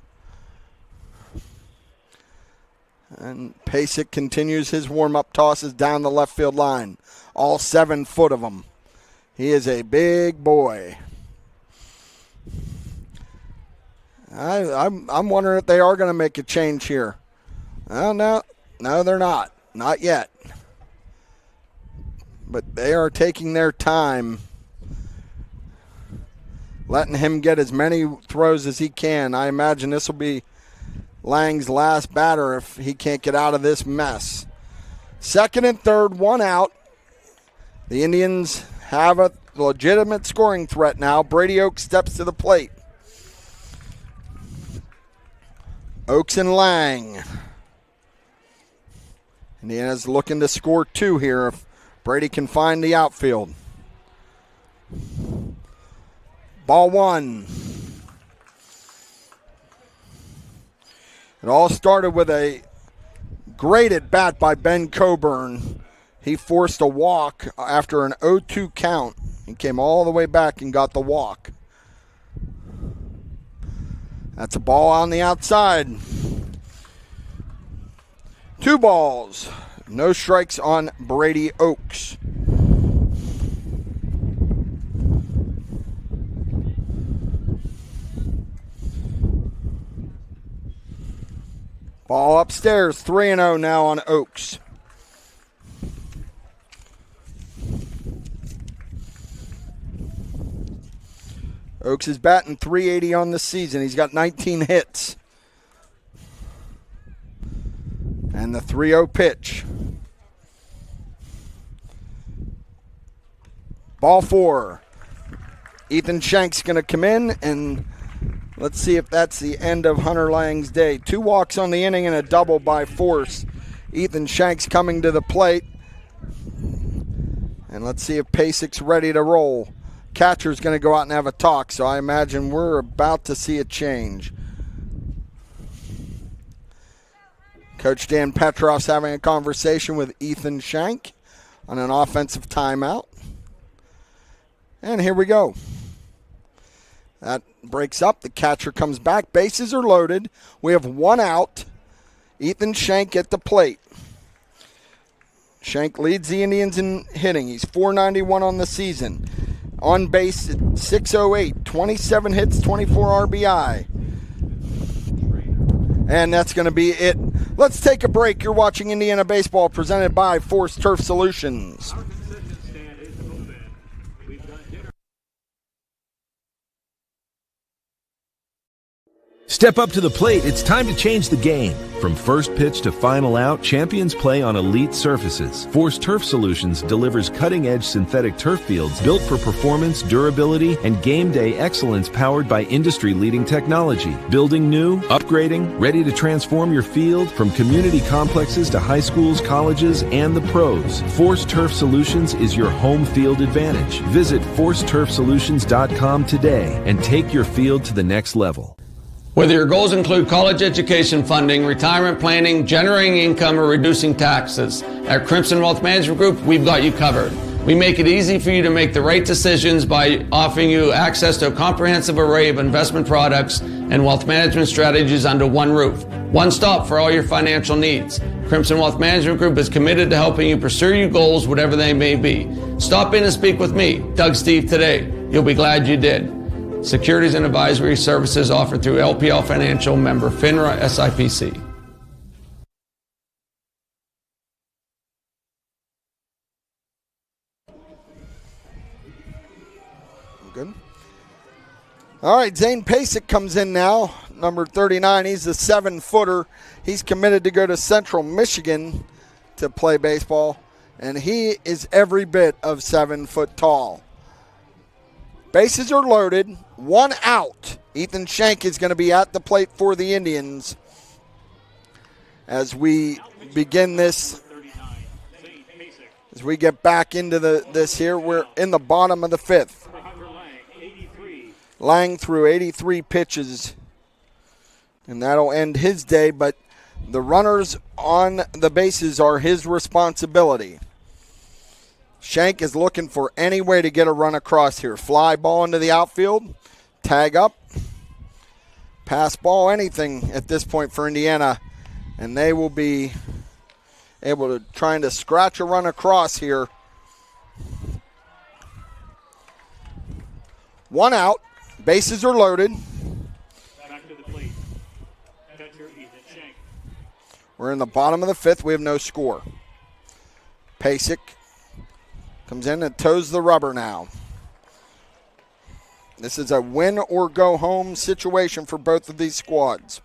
And Pasek continues his warm-up tosses down the left field line. All 7 foot of them. He is a big boy. I'm wondering if they are going to make a change here. Oh, no, they're not. Not yet. But they are taking their time, letting him get as many throws as he can. I imagine this will be Lang's last batter if he can't get out of this mess. 2nd and 3rd, 1 out. The Indians have a legitimate scoring threat now. Brady Oaks steps to the plate. Oaks and Lang. Indiana's looking to score 2 here if Brady can find the outfield. Ball one. It all started with a great at bat by Ben Coburn. He forced a walk after an 0-2 count. He came all the way back and got the walk. That's a ball on the outside. 2 balls. No strikes on Brady Oaks. Ball upstairs, 3-0 now on Oaks. Oaks is batting .380 on the season. He's got 19 hits. And the 3-0 pitch. Ball 4. Ethan Shank's going to come in, and let's see if that's the end of Hunter Lang's day. 2 walks on the inning and a double by force. Ethan Shank's coming to the plate. And let's see if Pasik's ready to roll. Catcher's going to go out and have a talk, so I imagine we're about to see a change. Coach Dan Petrov's having a conversation with Ethan Shank on an offensive timeout. And here we go. That breaks up. The catcher comes back. Bases are loaded. We have 1 out. Ethan Shank at the plate. Shank leads the Indians in hitting. He's .491 on the season. On base at .608. 27 hits, 24 RBI. And that's going to be it. Let's take a break. You're watching Indiana Baseball presented by Force Turf Solutions. Step up to the plate. It's time to change the game. From first pitch to final out, champions play on elite surfaces. Force Turf Solutions delivers cutting-edge synthetic turf fields built for performance, durability, and game day excellence powered by industry-leading technology. Building new, upgrading, ready to transform your field from community complexes to high schools, colleges, and the pros. Force Turf Solutions is your home field advantage. Visit ForceTurfSolutions.com today and take your field to the next level. Whether your goals include college education funding, retirement planning, generating income, or reducing taxes, at Crimson Wealth Management Group, we've got you covered. We make it easy for you to make the right decisions by offering you access to a comprehensive array of investment products and wealth management strategies under one roof. One stop for all your financial needs. Crimson Wealth Management Group is committed to helping you pursue your goals, whatever they may be. Stop in and speak with me, Doug Steve, today. You'll be glad you did. Securities and advisory services offered through LPL Financial, member FINRA SIPC. Good. All right, Zane Pasek comes in now, number 39. He's a 7-footer. He's committed to go to Central Michigan to play baseball, and he is every bit of 7 foot tall. Bases are loaded, 1 out. Ethan Shank is going to be at the plate for the Indians as we begin this. As we get back into this here, we're in the bottom of the 5th. Lang threw 83 pitches, and that'll end his day, but the runners on the bases are his responsibility. Shank is looking for any way to get a run across here. Fly ball into the outfield, tag up, pass ball, anything at this point for Indiana, and they will be able to trying to scratch a run across here. 1 out, bases are loaded. Back to the plate. Catcher Ethan Shank. We're in the bottom of the 5th. We have no score. Pasek comes in and toes the rubber now. This is a win or go home situation for both of these squads.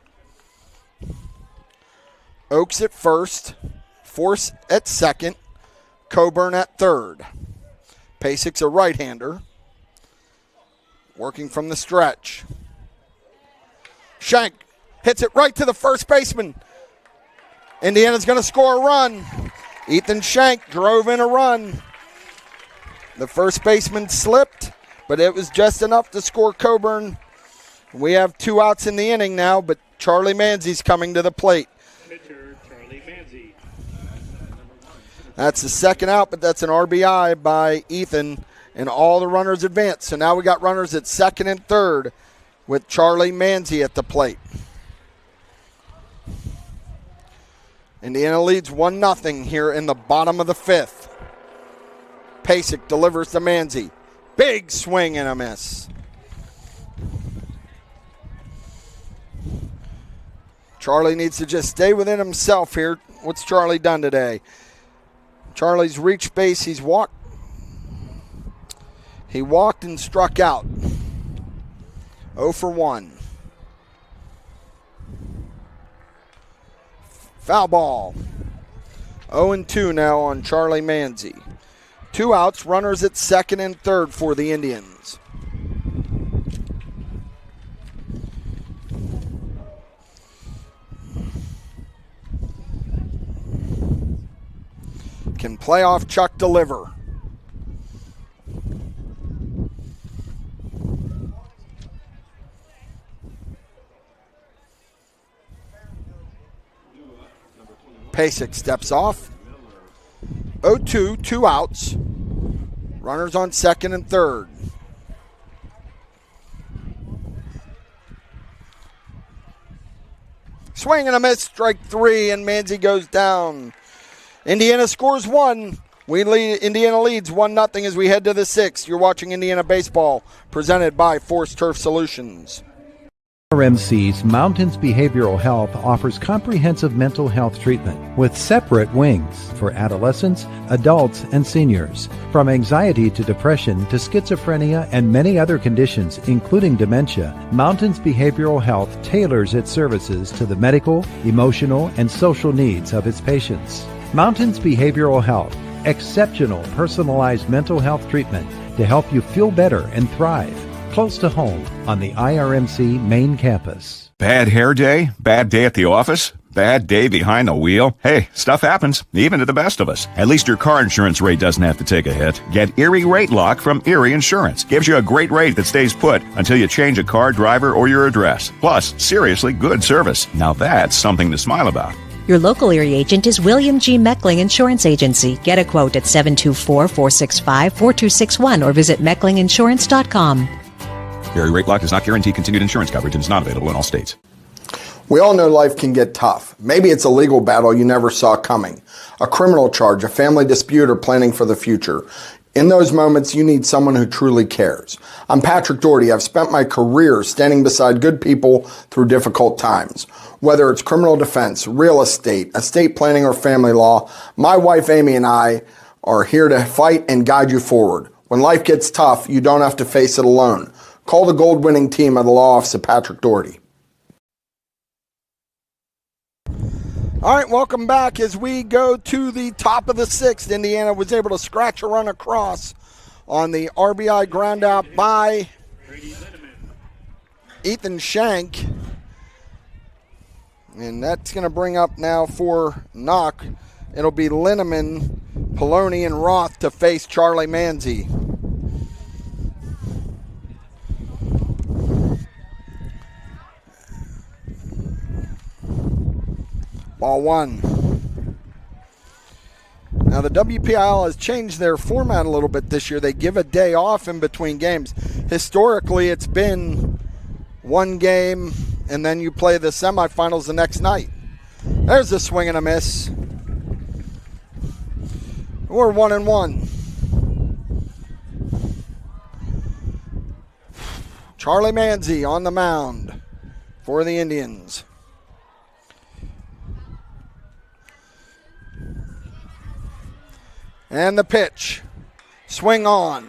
Oaks at first, Force at second, Coburn at third. Pasek's a right-hander, working from the stretch. Shank hits it right to the first baseman. Indiana's going to score a run. Ethan Shank drove in a run. The first baseman slipped. but it was just enough to score Coburn. We have 2 outs in the inning now, but Charlie Manzi's coming to the plate. Pitcher Charlie Manzi. That's the second out, but that's an RBI by Ethan, and all the runners advance. So now we got runners at second and third with Charlie Manzi at the plate. Indiana leads 1-0 here in the bottom of the 5th. Pasek delivers to Manzi. Big swing and a miss. Charlie needs to just stay within himself here. What's Charlie done today? Charlie's reached base. He walked and struck out. 0 for 1. Foul ball. 0-2 now on Charlie Manzi. 2 outs, runners at second and third for the Indians. Can playoff Chuck deliver? Pasek steps off. 0-2, 2 outs. Runners on second and third. Swing and a miss, strike 3, and Manzi goes down. Indiana scores 1. Indiana leads 1-0 as we head to the 6th. You're watching Indiana Baseball, presented by Force Turf Solutions. RMC's Mountains Behavioral Health offers comprehensive mental health treatment with separate wings for adolescents, adults, and seniors. From anxiety to depression to schizophrenia and many other conditions, including dementia, Mountains Behavioral Health tailors its services to the medical, emotional, and social needs of its patients. Mountains Behavioral Health, exceptional personalized mental health treatment to help you feel better and thrive. Close to home on the IRMC main campus. Bad hair day? Bad day at the office? Bad day behind the wheel? Hey, stuff happens, even to the best of us. At least your car insurance rate doesn't have to take a hit. Get Erie Rate Lock from Erie Insurance. Gives you a great rate that stays put until you change a car, driver, or your address. Plus, seriously good service. Now that's something to smile about. Your local Erie agent is William G. Meckling Insurance Agency. Get a quote at 724-465-4261 or visit mecklinginsurance.com. Erie Rate Lock does not guarantee continued insurance coverage and is not available in all states. We all know life can get tough. Maybe it's a legal battle you never saw coming, a criminal charge, a family dispute, or planning for the future. In those moments, you need someone who truly cares. I'm Patrick Doherty. I've spent my career standing beside good people through difficult times. Whether it's criminal defense, real estate planning, or family law, my wife Amy and I are here to fight and guide you forward. When life gets tough, you don't have to face it alone. Call the gold-winning team of the law office of Patrick Doherty. All right, welcome back as we go to the top of the 6th. Indiana was able to scratch a run across on the RBI ground out by Ethan Shank. And that's going to bring up now for Knoch. It'll be Linneman, Poloni, and Roth to face Charlie Manzi. Ball 1. Now the WPIAL has changed their format a little bit this year. They give a day off in between games. Historically, it's been one game and then you play the semifinals the next night. There's a swing and a miss. We're 1-1. Charlie Manzi on the mound for the Indians. And the pitch. Swing on.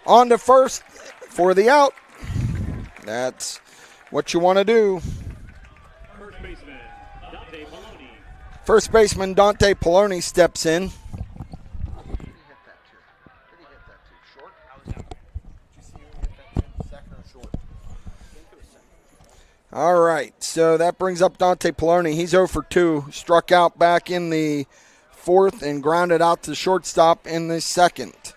On to first for the out. That's what you want to do. First baseman Dante Poloni steps in. All right, so that brings up Dante Poloni. He's 0 for 2. Struck out back in the 4th and grounded out to shortstop in the 2nd.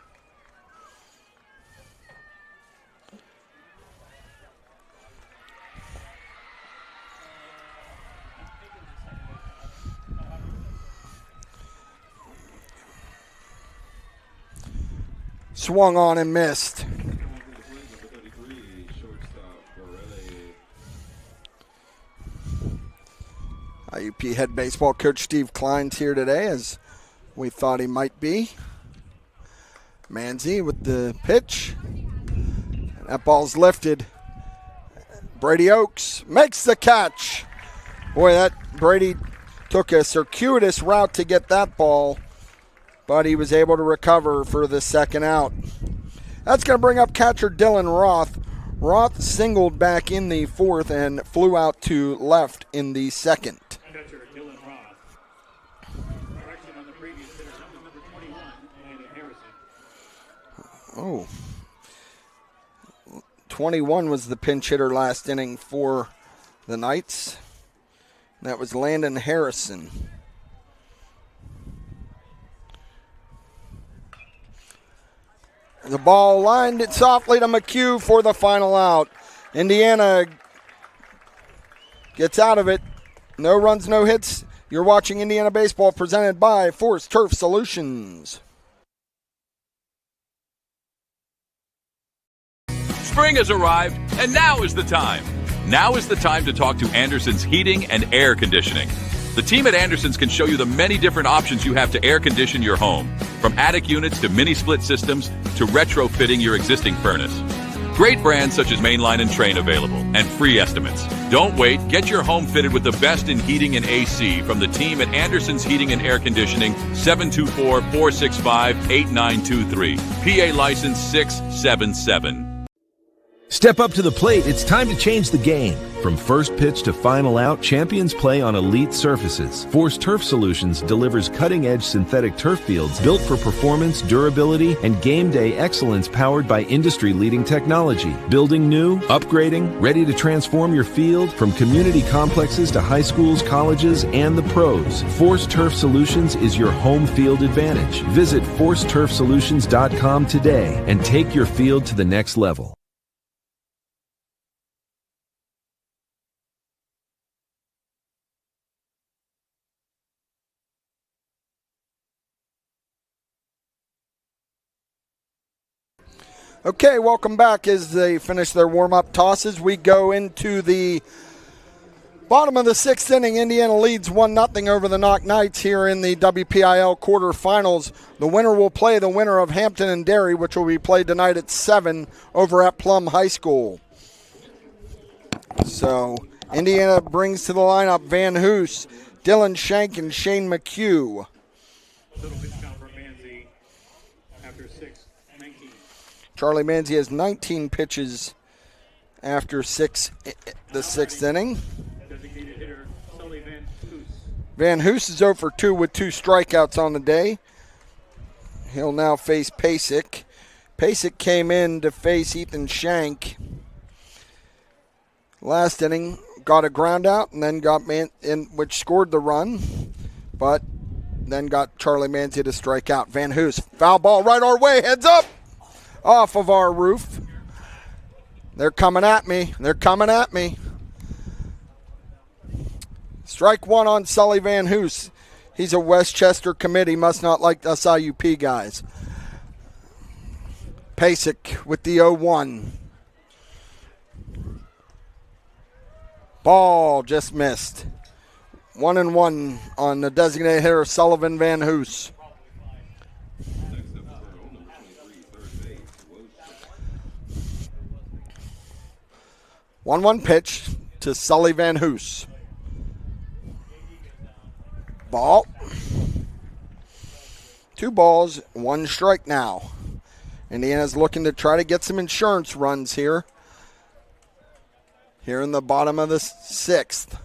Swung on and missed. IUP head baseball coach Steve Klein's here today, as we thought he might be. Manzi with the pitch. That ball's lifted. Brady Oaks makes the catch. Boy, that Brady took a circuitous route to get that ball, but he was able to recover for the second out. That's going to bring up catcher Dylan Roth. Roth singled back in the fourth and flew out to left in the second. Catcher Dylan Roth. Correction on the previous hitter, number 21, Landon Harrison. Oh. 21 was the pinch hitter last inning for the Knights. That was Landon Harrison. The ball lined it softly to McHugh for the final out. Indiana gets out of it. No runs, no hits. You're watching Indiana Baseball presented by Forest Turf Solutions. Spring has arrived, and now is the time. Now is the time to talk to Anderson's Heating and Air Conditioning. The team at Anderson's can show you the many different options you have to air condition your home, from attic units to mini split systems to retrofitting your existing furnace. Great brands such as Mainline and Train available, and free estimates. Don't wait. Get your home fitted with the best in heating and AC from the team at Anderson's Heating and Air Conditioning, 724-465-8923. PA license 677. Step up to the plate. It's time to change the game. From first pitch to final out, champions play on elite surfaces. Force Turf Solutions delivers cutting-edge synthetic turf fields built for performance, durability, and game day excellence powered by industry-leading technology. Building new, upgrading, ready to transform your field from community complexes to high schools, colleges, and the pros. Force Turf Solutions is your home field advantage. Visit ForceTurfSolutions.com today and take your field to the next level. Okay, welcome back. As they finish their warm-up tosses, we go into the bottom of the sixth inning. Indiana leads 1-0 over the Knoch Knights here in the WPIAL quarterfinals. The winner will play the winner of Hampton and Derry, which will be played tonight at 7 over at Plum High School. So Indiana brings to the lineup Van Hoos, Dylan Shank, and Shane McHugh. Little pitch count for Manzi after 6, 19. Charlie Manzi has 19 pitches after the sixth inning. Designated hitter Sully Van Hoos. Van Hoos is 0 for 2 with 2 strikeouts on the day. He'll now face Pasek. Pasek came in to face Ethan Shank last inning, got a ground out, and then got which scored the run, but then got Charlie Manzi to strike out. Van Hoos, foul ball right our way, heads up, off of our roof. They're coming at me. They're coming at me. Strike one on Sully Van Hoos. He's a Westchester commit. He must not like us IUP guys. Pasek with the 0-1. Ball just missed. 1-1 on the designated hitter Sullivan Van Hoos. One pitch to Sully Van Hoos. Ball. 2 balls, 1 strike now. Indiana's looking to try to get some insurance runs here. Here in the bottom of the 6th.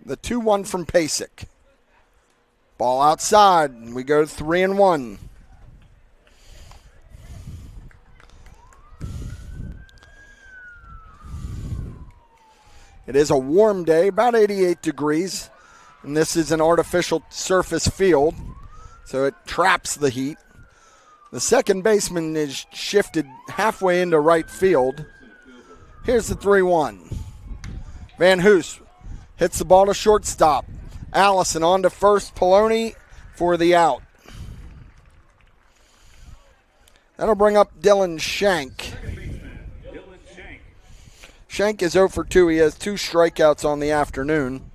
The 2-1 from Pasek. Ball outside, and we go 3-1. It is a warm day, about 88 degrees, and this is an artificial surface field, so it traps the heat. The second baseman is shifted halfway into right field. Here's the 3-1. Van Hoos hits the ball to shortstop. Allison on to first. Poloni for the out. That'll bring up Dylan Shank. Shank is 0 for 2. He has 2 strikeouts on the afternoon.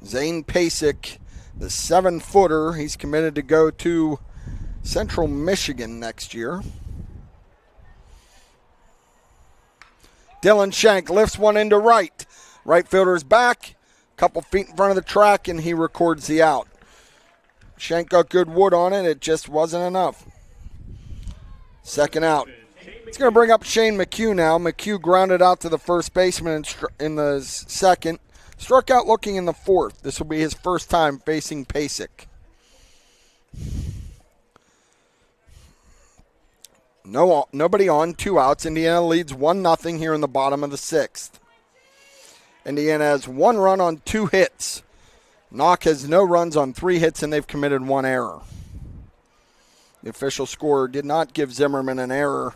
Zane Pasek, the 7-footer, he's committed to go to Central Michigan next year. Dylan Shank lifts one into right. Right fielder's back, a couple feet in front of the track, and he records the out. Shank got good wood on it. It just wasn't enough. Second out. It's going to bring up Shane McHugh now. McHugh grounded out to the first baseman in the second. Struck out looking in the fourth. This will be his first time facing Pasek. Nobody on, 2 outs. Indiana leads 1-0 here in the bottom of the 6th. Indiana has 1 run on 2 hits. Knoch has no runs on 3 hits, and they've committed 1 error. The official score did not give Zimmerman an error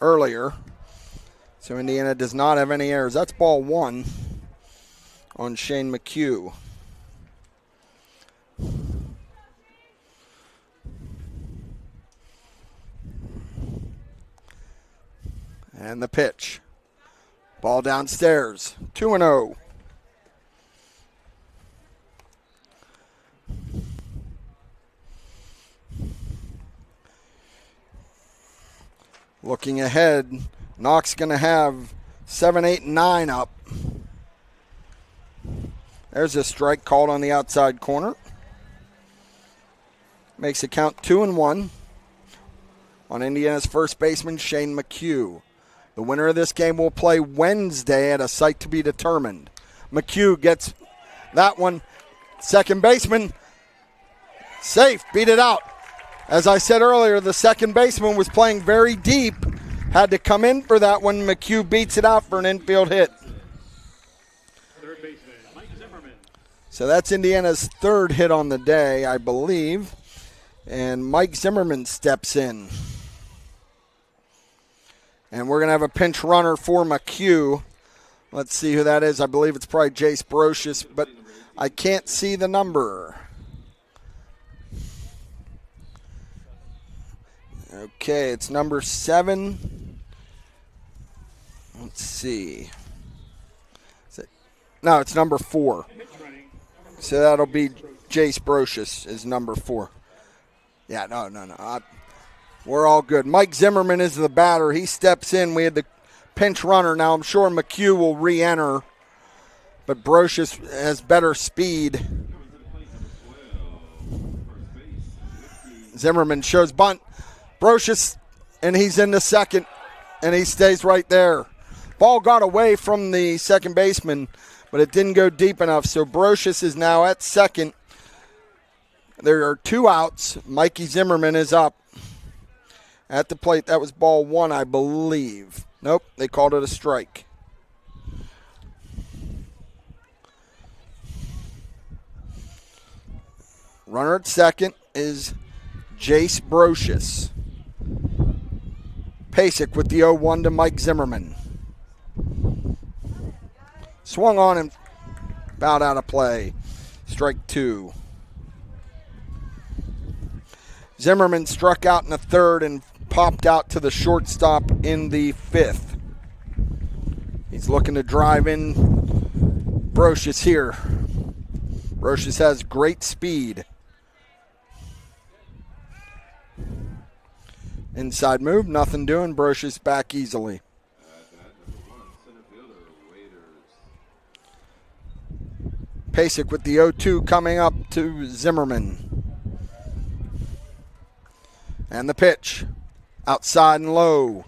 earlier. So Indiana does not have any errors. That's ball 1 on Shane McHugh. And the pitch. Ball downstairs. 2-0. Looking ahead, Knoch's going to have 7, 8, 9 up. There's a strike called on the outside corner. Makes it count 2-1 on Indiana's first baseman, Shane McHugh. The winner of this game will play Wednesday at a site to be determined. McHugh gets that one. Second baseman, safe, beat it out. As I said earlier, the second baseman was playing very deep. Had to come in for that one. McHugh beats it out for an infield hit. Third baseman, Mike Zimmerman. So that's Indiana's 3rd hit on the day, I believe. And Mike Zimmerman steps in. And we're going to have a pinch runner for McHugh. Let's see who that is. I believe it's probably Jace Brocious, but I can't see the number. Okay, it's number 7. Let's see. No, it's number 4. So that'll be Jace Brocious is number 4. Yeah, no. We're all good. Mike Zimmerman is the batter. He steps in. We had the pinch runner. Now I'm sure McHugh will re-enter, but Brocious has better speed. Zimmerman shows bunt. Brocious, and he's in the second, and he stays right there. Ball got away from the second baseman, but it didn't go deep enough, so Brocious is now at second. There are 2 outs. Mikey Zimmerman is up at the plate. That was ball 1, I believe. Nope, they called it a strike. Runner at second is Jace Brocious. Pasek with the 0-1 to Mike Zimmerman. Swung on and bowed out of play. Strike 2. Zimmerman struck out in the 3rd and popped out to the shortstop in the 5th. He's looking to drive in Brocious here. Brocious has great speed. Inside move, nothing doing. Brocious back easily. Pasek with the 0-2 coming up to Zimmerman. And the pitch. Outside and low.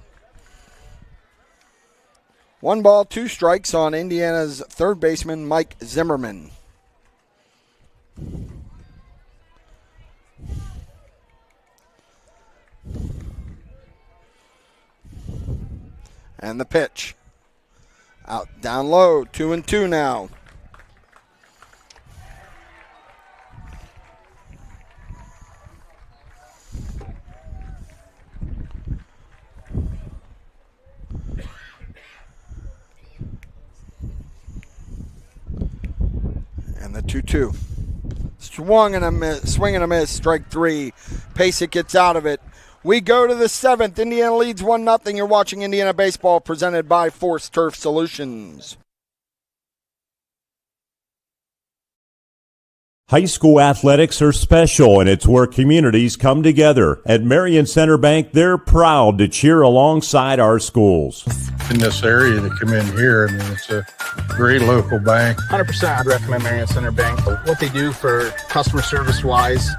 1 ball, 2 strikes on Indiana's 3rd baseman, Mike Zimmerman. And the pitch. Out, down low, 2-2 now. 2-2. Swing and a miss, strike three. Pasek gets out of it. We go to the seventh. Indiana leads 1-0. You're watching Indiana Baseball presented by Force Turf Solutions. High school athletics are special, and it's where communities come together. At Marion Center Bank, they're proud to cheer alongside our schools. In this area to come in here, I mean, it's a great local bank. 100% I'd recommend Marion Center Bank. What they do for customer service wise,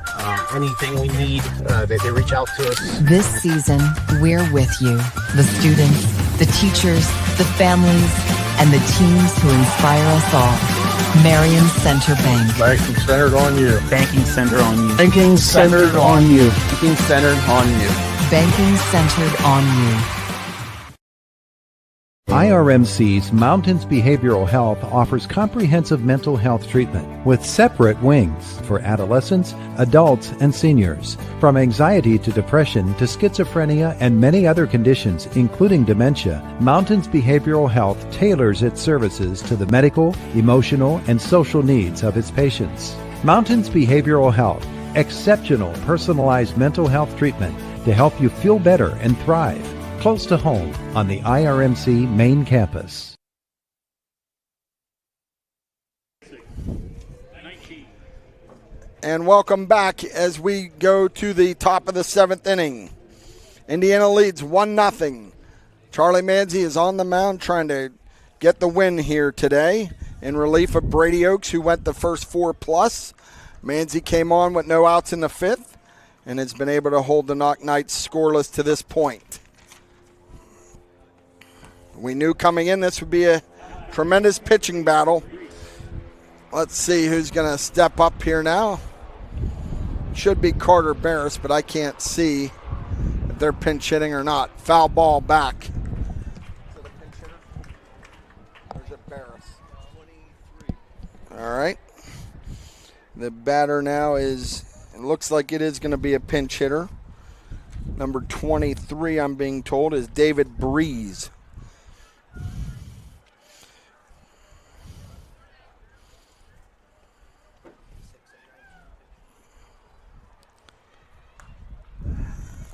anything we need, they reach out to us. This season, we're with you. The students, the teachers, the families, and the teams who inspire us all. Marion Center Bank. Banking centered on you. Banking centered on you. Banking centered on you. Banking centered on you. Banking centered on you. IRMC's Mountains Behavioral Health offers comprehensive mental health treatment with separate wings for adolescents, adults, and seniors. From anxiety to depression to schizophrenia and many other conditions, including dementia, Mountains Behavioral Health tailors its services to the medical, emotional, and social needs of its patients. Mountains Behavioral Health, exceptional personalized mental health treatment to help you feel better and thrive. Close to home on the IRMC main campus. And welcome back as we go to the top of the seventh inning. Indiana leads 1-0. Charlie Manzi is on the mound trying to get the win here today in relief of Brady Oaks, who went the first 4+. Manzi came on with no outs in the fifth and has been able to hold the Knoch Knights scoreless to this point. We knew coming in this would be a tremendous pitching battle. Let's see who's going to step up here now. Should be Carter Barris, but I can't see if they're pinch hitting or not. Foul ball back. Is it a pinch hitter? Or is it Barris? 23. All right. The batter now is, it looks like it is going to be a pinch hitter. Number 23, I'm being told, is David Breeze.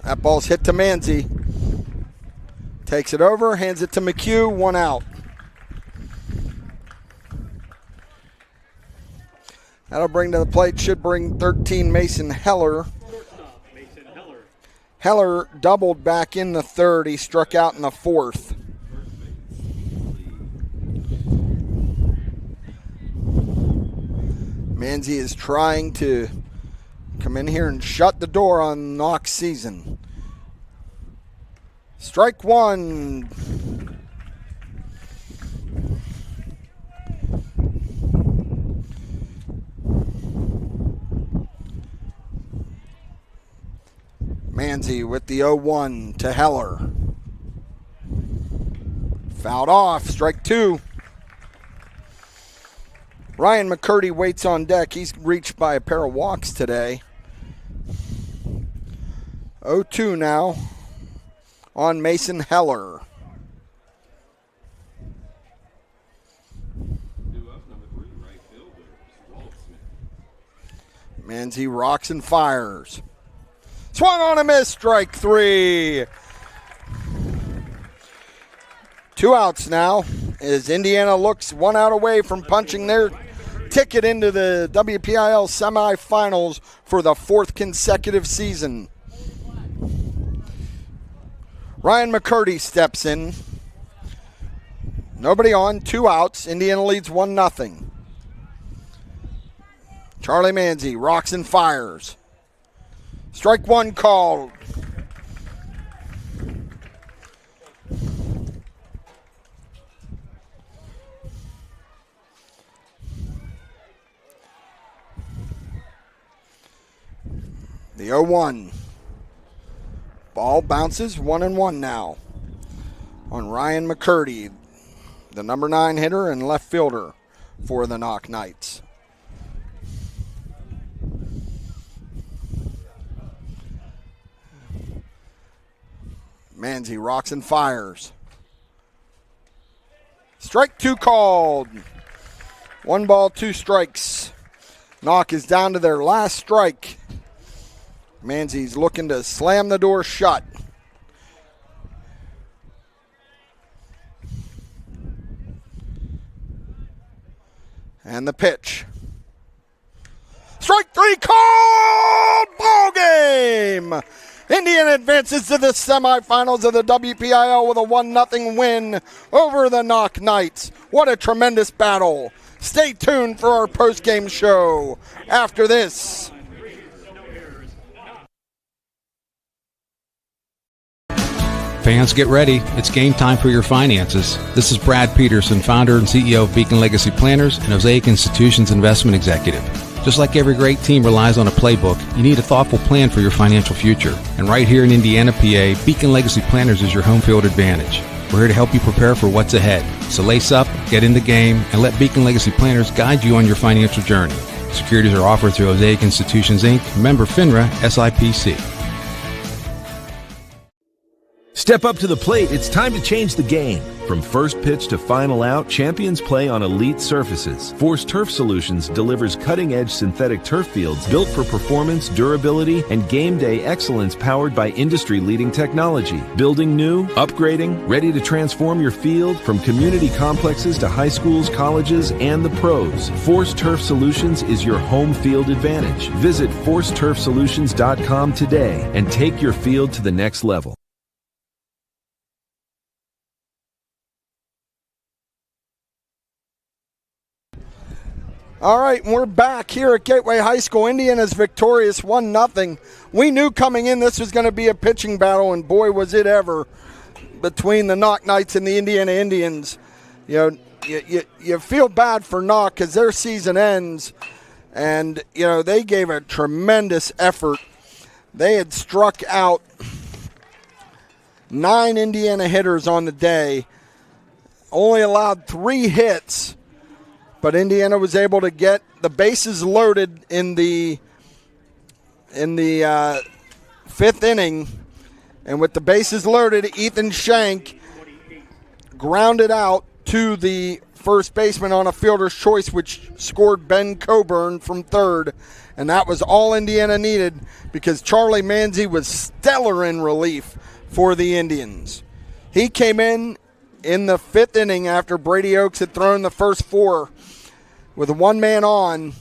That ball's hit to Manzi. Takes it over, hands it to McHugh, 1 out. That'll bring to the plate, should bring 13, Mason Heller. Heller doubled back in the third. He struck out in the fourth. Manzi is trying to come in here and shut the door on Knoch's season. Strike one. Manzi with the 0-1 to Heller. Fouled off, strike two. Ryan McCurdy waits on deck. He's reached by a pair of walks today. 0-2 now on Mason Heller. Manzi rocks and fires. Swung on a miss, strike three. 2 outs now as Indiana looks 1 out away from punching their ticket into the WPIAL semifinals for the 4th consecutive season. Ryan McCurdy steps in. Nobody on, 2 outs. Indiana leads 1-0. Charlie Manzi rocks and fires. Strike one called. The 0-1. Ball bounces 1-1 now on Ryan McCurdy, the number 9 hitter and left fielder for the Knoch Knights. Manzi rocks and fires. Strike two called. 1 ball, 2 strikes Knoch is down to their last strike. Manzi's looking to slam the door shut. And the pitch. Strike 3 called! Ball game! Indiana advances to the semifinals of the WPIAL with a 1-0 win over the Knoch Knights. What a tremendous battle. Stay tuned for our post-game show after this. Fans, get ready. It's game time for your finances. This is Brad Peterson, founder and CEO of Beacon Legacy Planners and Mosaic Institutions Investment Executive. Just like every great team relies on a playbook, you need a thoughtful plan for your financial future. And right here in Indiana, PA, Beacon Legacy Planners is your home field advantage. We're here to help you prepare for what's ahead. So lace up, get in the game, and let Beacon Legacy Planners guide you on your financial journey. Securities are offered through Mosaic Institutions, Inc., member FINRA, SIPC. Step up to the plate. It's time to change the game. From first pitch to final out, champions play on elite surfaces. Force Turf Solutions delivers cutting-edge synthetic turf fields built for performance, durability, and game day excellence powered by industry-leading technology. Building new, upgrading, ready to transform your field from community complexes to high schools, colleges, and the pros. Force Turf Solutions is your home field advantage. Visit ForceTurfSolutions.com today and take your field to the next level. All right, we're back here at Gateway High School. Indiana's victorious 1-0. We knew coming in this was going to be a pitching battle, and boy, was it ever, between the Knoch Knights and the Indiana Indians. You know, you feel bad for Knoch because their season ends, and, you know, they gave a tremendous effort. They had struck out 9 Indiana hitters on the day, only allowed 3 hits. But Indiana was able to get the bases loaded in the 5th inning. And with the bases loaded, Ethan Shank grounded out to the first baseman on a fielder's choice, which scored Ben Coburn from third. And that was all Indiana needed because Charlie Manzi was stellar in relief for the Indians. He came in the 5th inning after Brady Oaks had thrown the first 4 with a 1-man on,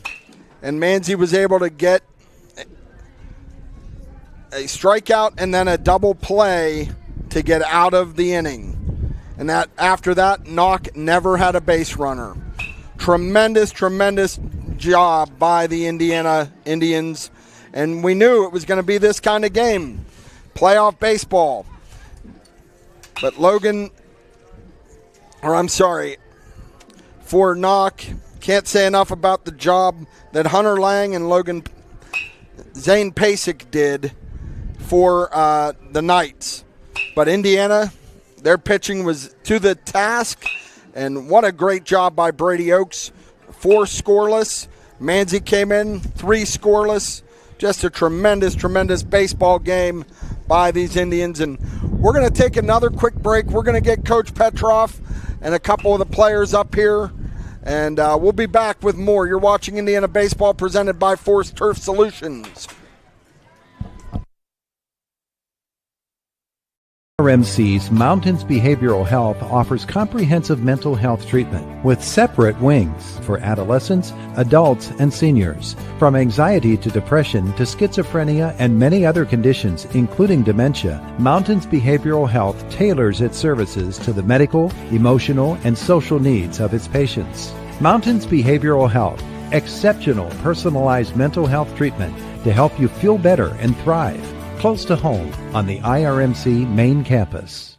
and Manzi was able to get a strikeout and then a double play to get out of the inning. And that after that, Knoch never had a base runner. Tremendous, tremendous job by the Indiana Indians, and we knew it was going to be this kind of game, playoff baseball. But for Knoch, can't say enough about the job that Hunter Lang and Zane Pasek did for the Knights. But Indiana, their pitching was to the task, and what a great job by Brady Oaks. 4 scoreless. Manzi came in, 3 scoreless. Just a tremendous, tremendous baseball game by these Indians. And we're going to take another quick break. We're going to get Coach Petroff and a couple of the players up here. And we'll be back with more. You're watching Indiana Baseball presented by Force Turf Solutions. RMC's Mountains Behavioral Health offers comprehensive mental health treatment with separate wings for adolescents, adults, and seniors. From anxiety to depression to schizophrenia and many other conditions, including dementia, Mountains Behavioral Health tailors its services to the medical, emotional, and social needs of its patients. Mountains Behavioral Health, exceptional personalized mental health treatment to help you feel better and thrive. Close to home on the IRMC main campus.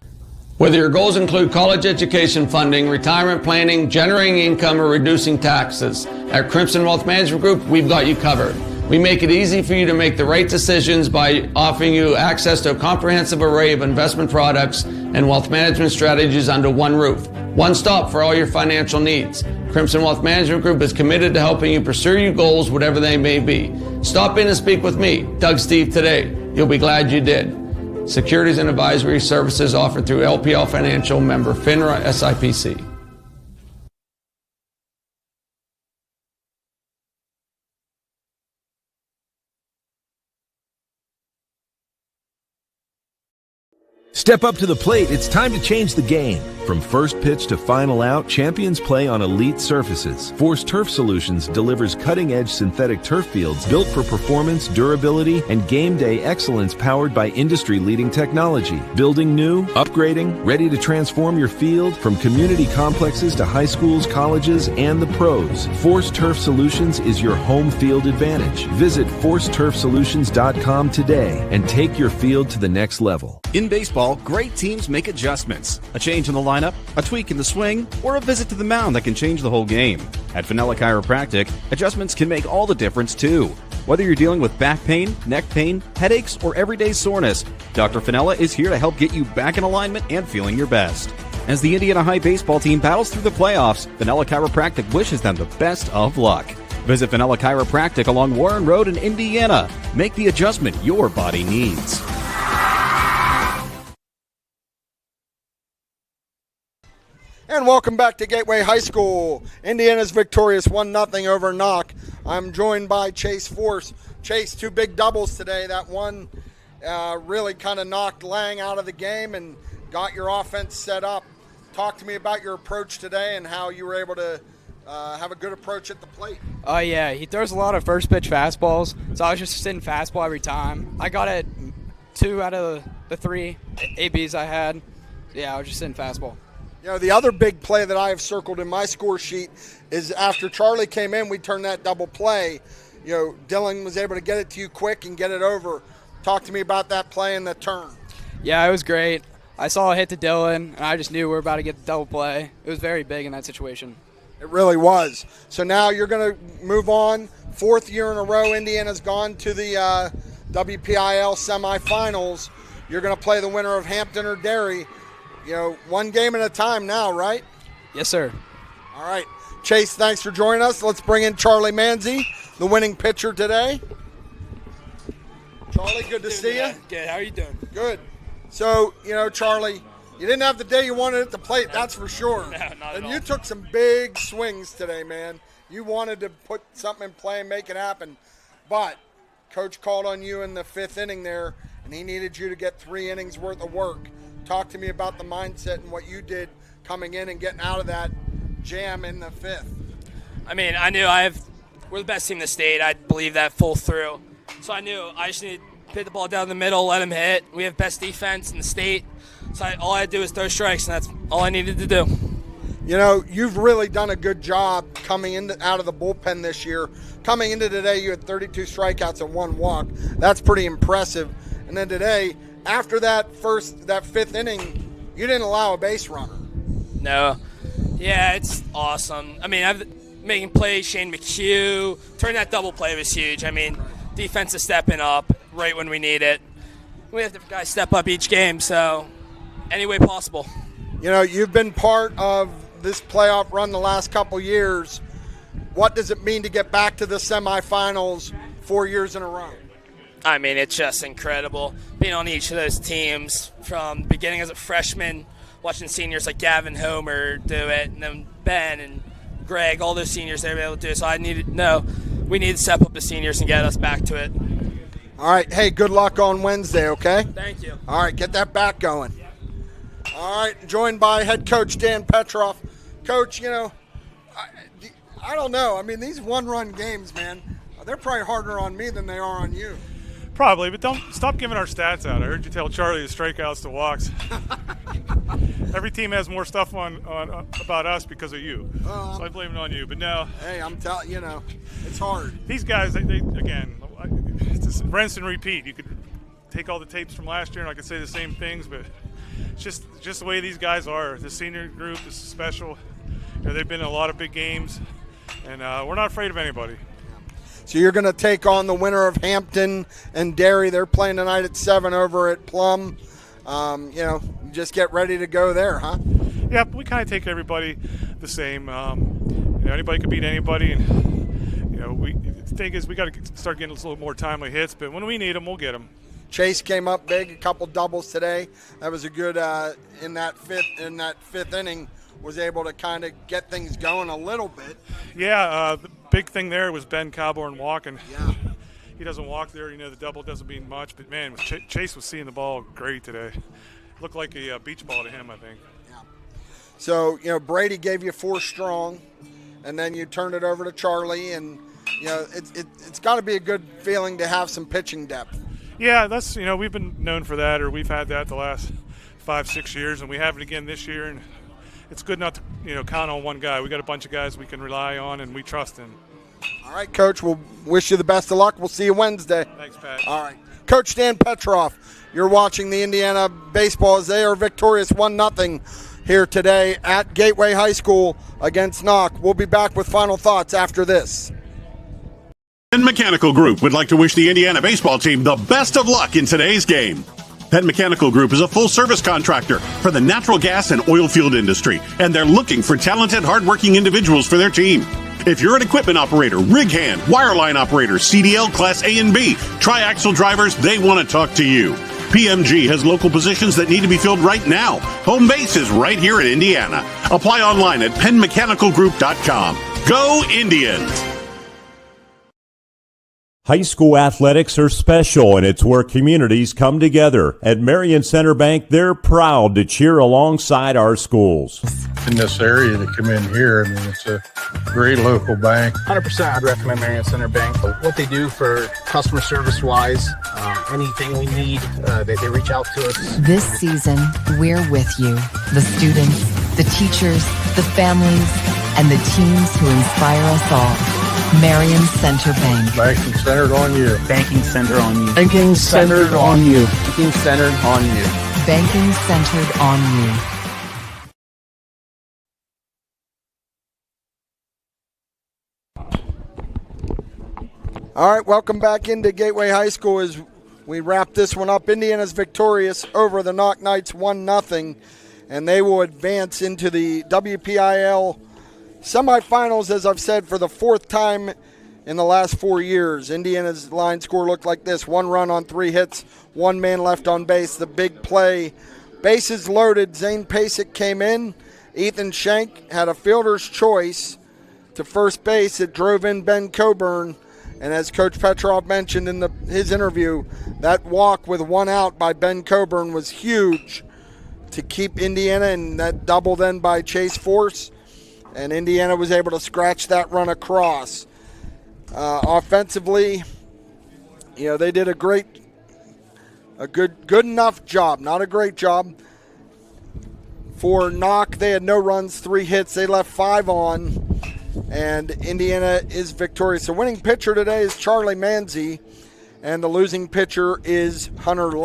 Whether your goals include college education funding, retirement planning, generating income, or reducing taxes, at Crimson Wealth Management Group, we've got you covered. We make it easy for you to make the right decisions by offering you access to a comprehensive array of investment products and wealth management strategies under one roof. One stop for all your financial needs. Crimson Wealth Management Group is committed to helping you pursue your goals, whatever they may be. Stop in and speak with me, Doug Steve, today. You'll be glad you did. Securities and advisory services offered through LPL Financial, member FINRA, SIPC. Step up to the plate. It's time to change the game. From first pitch to final out, champions play on elite surfaces. Force Turf Solutions delivers cutting-edge synthetic turf fields built for performance, durability, and game day excellence powered by industry-leading technology. Building new, upgrading, ready to transform your field from community complexes to high schools, colleges, and the pros. Force Turf Solutions is your home field advantage. Visit ForceTurfSolutions.com today and take your field to the next level. In baseball, great teams make adjustments. A change in the lineup, a tweak in the swing, or a visit to the mound that can change the whole game. At Fenella Chiropractic, adjustments can make all the difference too. Whether you're dealing with back pain, neck pain, headaches, or everyday soreness, Dr. Fenella is here to help get you back in alignment and feeling your best. As the Indiana High baseball team battles through the playoffs, Fenella Chiropractic wishes them the best of luck. Visit Fenella Chiropractic along Warren Road in Indiana. Make the adjustment your body needs. And welcome back to Gateway High School. Indiana's victorious 1-0 over Knoch. I'm joined by Chase Force. Chase, 2 big doubles today. That one really kind of knocked Lang out of the game and got your offense set up. Talk to me about your approach today and how you were able to have a good approach at the plate. Oh, yeah. He throws a lot of first pitch fastballs, so I was just sitting fastball every time. I got it 2 out of the 3 ABs I had. Yeah, I was just sitting fastball. You know, the other big play that I have circled in my score sheet is after Charlie came in, we turned that double play. You know, Dylan was able to get it to you quick and get it over. Talk to me about that play and the turn. Yeah, it was great. I saw a hit to Dylan, and I just knew we were about to get the double play. It was very big in that situation. It really was. So now you're going to move on. 4th year in a row, Indiana's gone to the WPIAL semifinals. You're going to play the winner of Hampton or Derry. You know, 1 game at a time now, right? Yes, sir. All right. Chase, thanks for joining us. Let's bring in Charlie Manzi, the winning pitcher today. Charlie, good to see you. Good. How are you doing? Good. So, you know, Charlie, you didn't have the day you wanted at the plate, that's for sure. No, not at and all. you took some big swings today, man. You wanted to put something in play and make it happen. But Coach called on you in the 5th inning there, and he needed you to get 3 innings worth of work. Talk to me about the mindset and what you did coming in and getting out of that jam in the 5th. I mean, I knew we're the best team in the state. I believe that full through. So I knew I just needed to hit the ball down the middle, let him hit. We have best defense in the state. So all I had to do was throw strikes, and that's all I needed to do. You know, you've really done a good job coming out of the bullpen this year. Coming into today, you had 32 strikeouts and 1 walk. That's pretty impressive. And then today, after that 5th inning, you didn't allow a base runner. No. Yeah, it's awesome. I mean, I've making plays, Shane McHugh, turning that double play was huge. I mean, defense is stepping up right when we need it. We have different guys step up each game, so any way possible. You know, you've been part of this playoff run the last couple years. What does it mean to get back to the semifinals 4 years in a row? I mean, it's just incredible being on each of those teams from beginning as a freshman, watching seniors like Gavin Homer do it, and then Ben and Greg, all those seniors they were able to do it. So we need to step up the seniors and get us back to it. All right. Hey, good luck on Wednesday, okay? Thank you. All right, get that back going. All right, joined by head coach Dan Petroff. Coach, you know, I don't know. I mean, these 1-run games, man, they're probably harder on me than they are on you. Probably, but don't stop giving our stats out. I heard you tell Charlie the strikeouts to walks. Every team has more stuff on about us because of you, so I blame it on you. But no. Hey, I'm telling you, know, it's hard. These guys, they again, it's just rinse and repeat. You could take all the tapes from last year, and I could say the same things, but it's just the way these guys are. The senior group is special. You know, they've been in a lot of big games, and we're not afraid of anybody. So you're going to take on the winner of Hampton and Derry. They're playing tonight at 7 over at Plum. You know, just get ready to go there, huh? Yeah, we kind of take everybody the same. You know, anybody could beat anybody, and you know, the thing is we got to start getting a little more timely hits. But when we need them, we'll get them. Chase came up big, a couple doubles today. That was a good in that fifth inning. Was able to kind of get things going a little bit. Yeah, the big thing there was Ben Cowborn walking. Yeah. He doesn't walk there. You know, the double doesn't mean much. But, man, Chase was seeing the ball great today. looked like a beach ball to him, I think. So, Brady gave you 4 strong, and then you turned it over to Charlie, and, it's got to be a good feeling to have some pitching depth. Yeah, that's, we've been known for that, or we've had that the last 5-6 years, and we have it again this year, and it's good not to, count on one guy. We got a bunch of guys we can rely on, and we trust in. All right, Coach, we'll wish you the best of luck. We'll see you Wednesday. Thanks, Pat. All right. Coach Dan Petroff, you're watching the Indiana baseball as they are victorious 1-0 here today at Gateway High School against Knoch. We'll be back with final thoughts after this. Penn Mechanical Group would like to wish the Indiana baseball team the best of luck in today's game. Penn Mechanical Group is a full-service contractor for the natural gas and oil field industry, and they're looking for talented, hardworking individuals for their team. If you're an equipment operator, rig hand, wireline operator, CDL Class A and B, triaxle drivers, they want to talk to you. PMG has local positions that need to be filled right now. Home base is right here in Indiana. Apply online at PennMechanicalGroup.com. Go Indians! High school athletics are special, and it's where communities come together. At Marion Center Bank, they're proud to cheer alongside our schools. In this area to come in here, it's a great local bank. 100% I'd recommend Marion Center Bank. What they do for customer service-wise, anything we need, they reach out to us. This season, we're with you. The students, the teachers, the families, and the teams who inspire us all. Marion Center Bank. Banking centered on you. Banking centered on you. Banking centered on you. Banking centered on you. Banking centered on you. All right, welcome back into Gateway High School as we wrap this one up. Indiana's victorious over the Knoch Knights 1-0, and they will advance into the WPIAL semifinals, as I've said, for the 4th time in the last 4 years. Indiana's line score looked like this: 1 run on 3 hits, 1 man left on base. The big play, bases loaded. Zane Pasek came in. Ethan Schenk had a fielder's choice to first base. It drove in Ben Coburn. And as Coach Petrov mentioned in his interview, that walk with 1 out by Ben Coburn was huge to keep Indiana, and that double then by Chase Force. And Indiana was able to scratch that run across. Offensively, they did a good enough job, not a great job. For Knoch, they had no runs, 3 hits. They left 5 on, and Indiana is victorious. The winning pitcher today is Charlie Manzi, and the losing pitcher is Hunter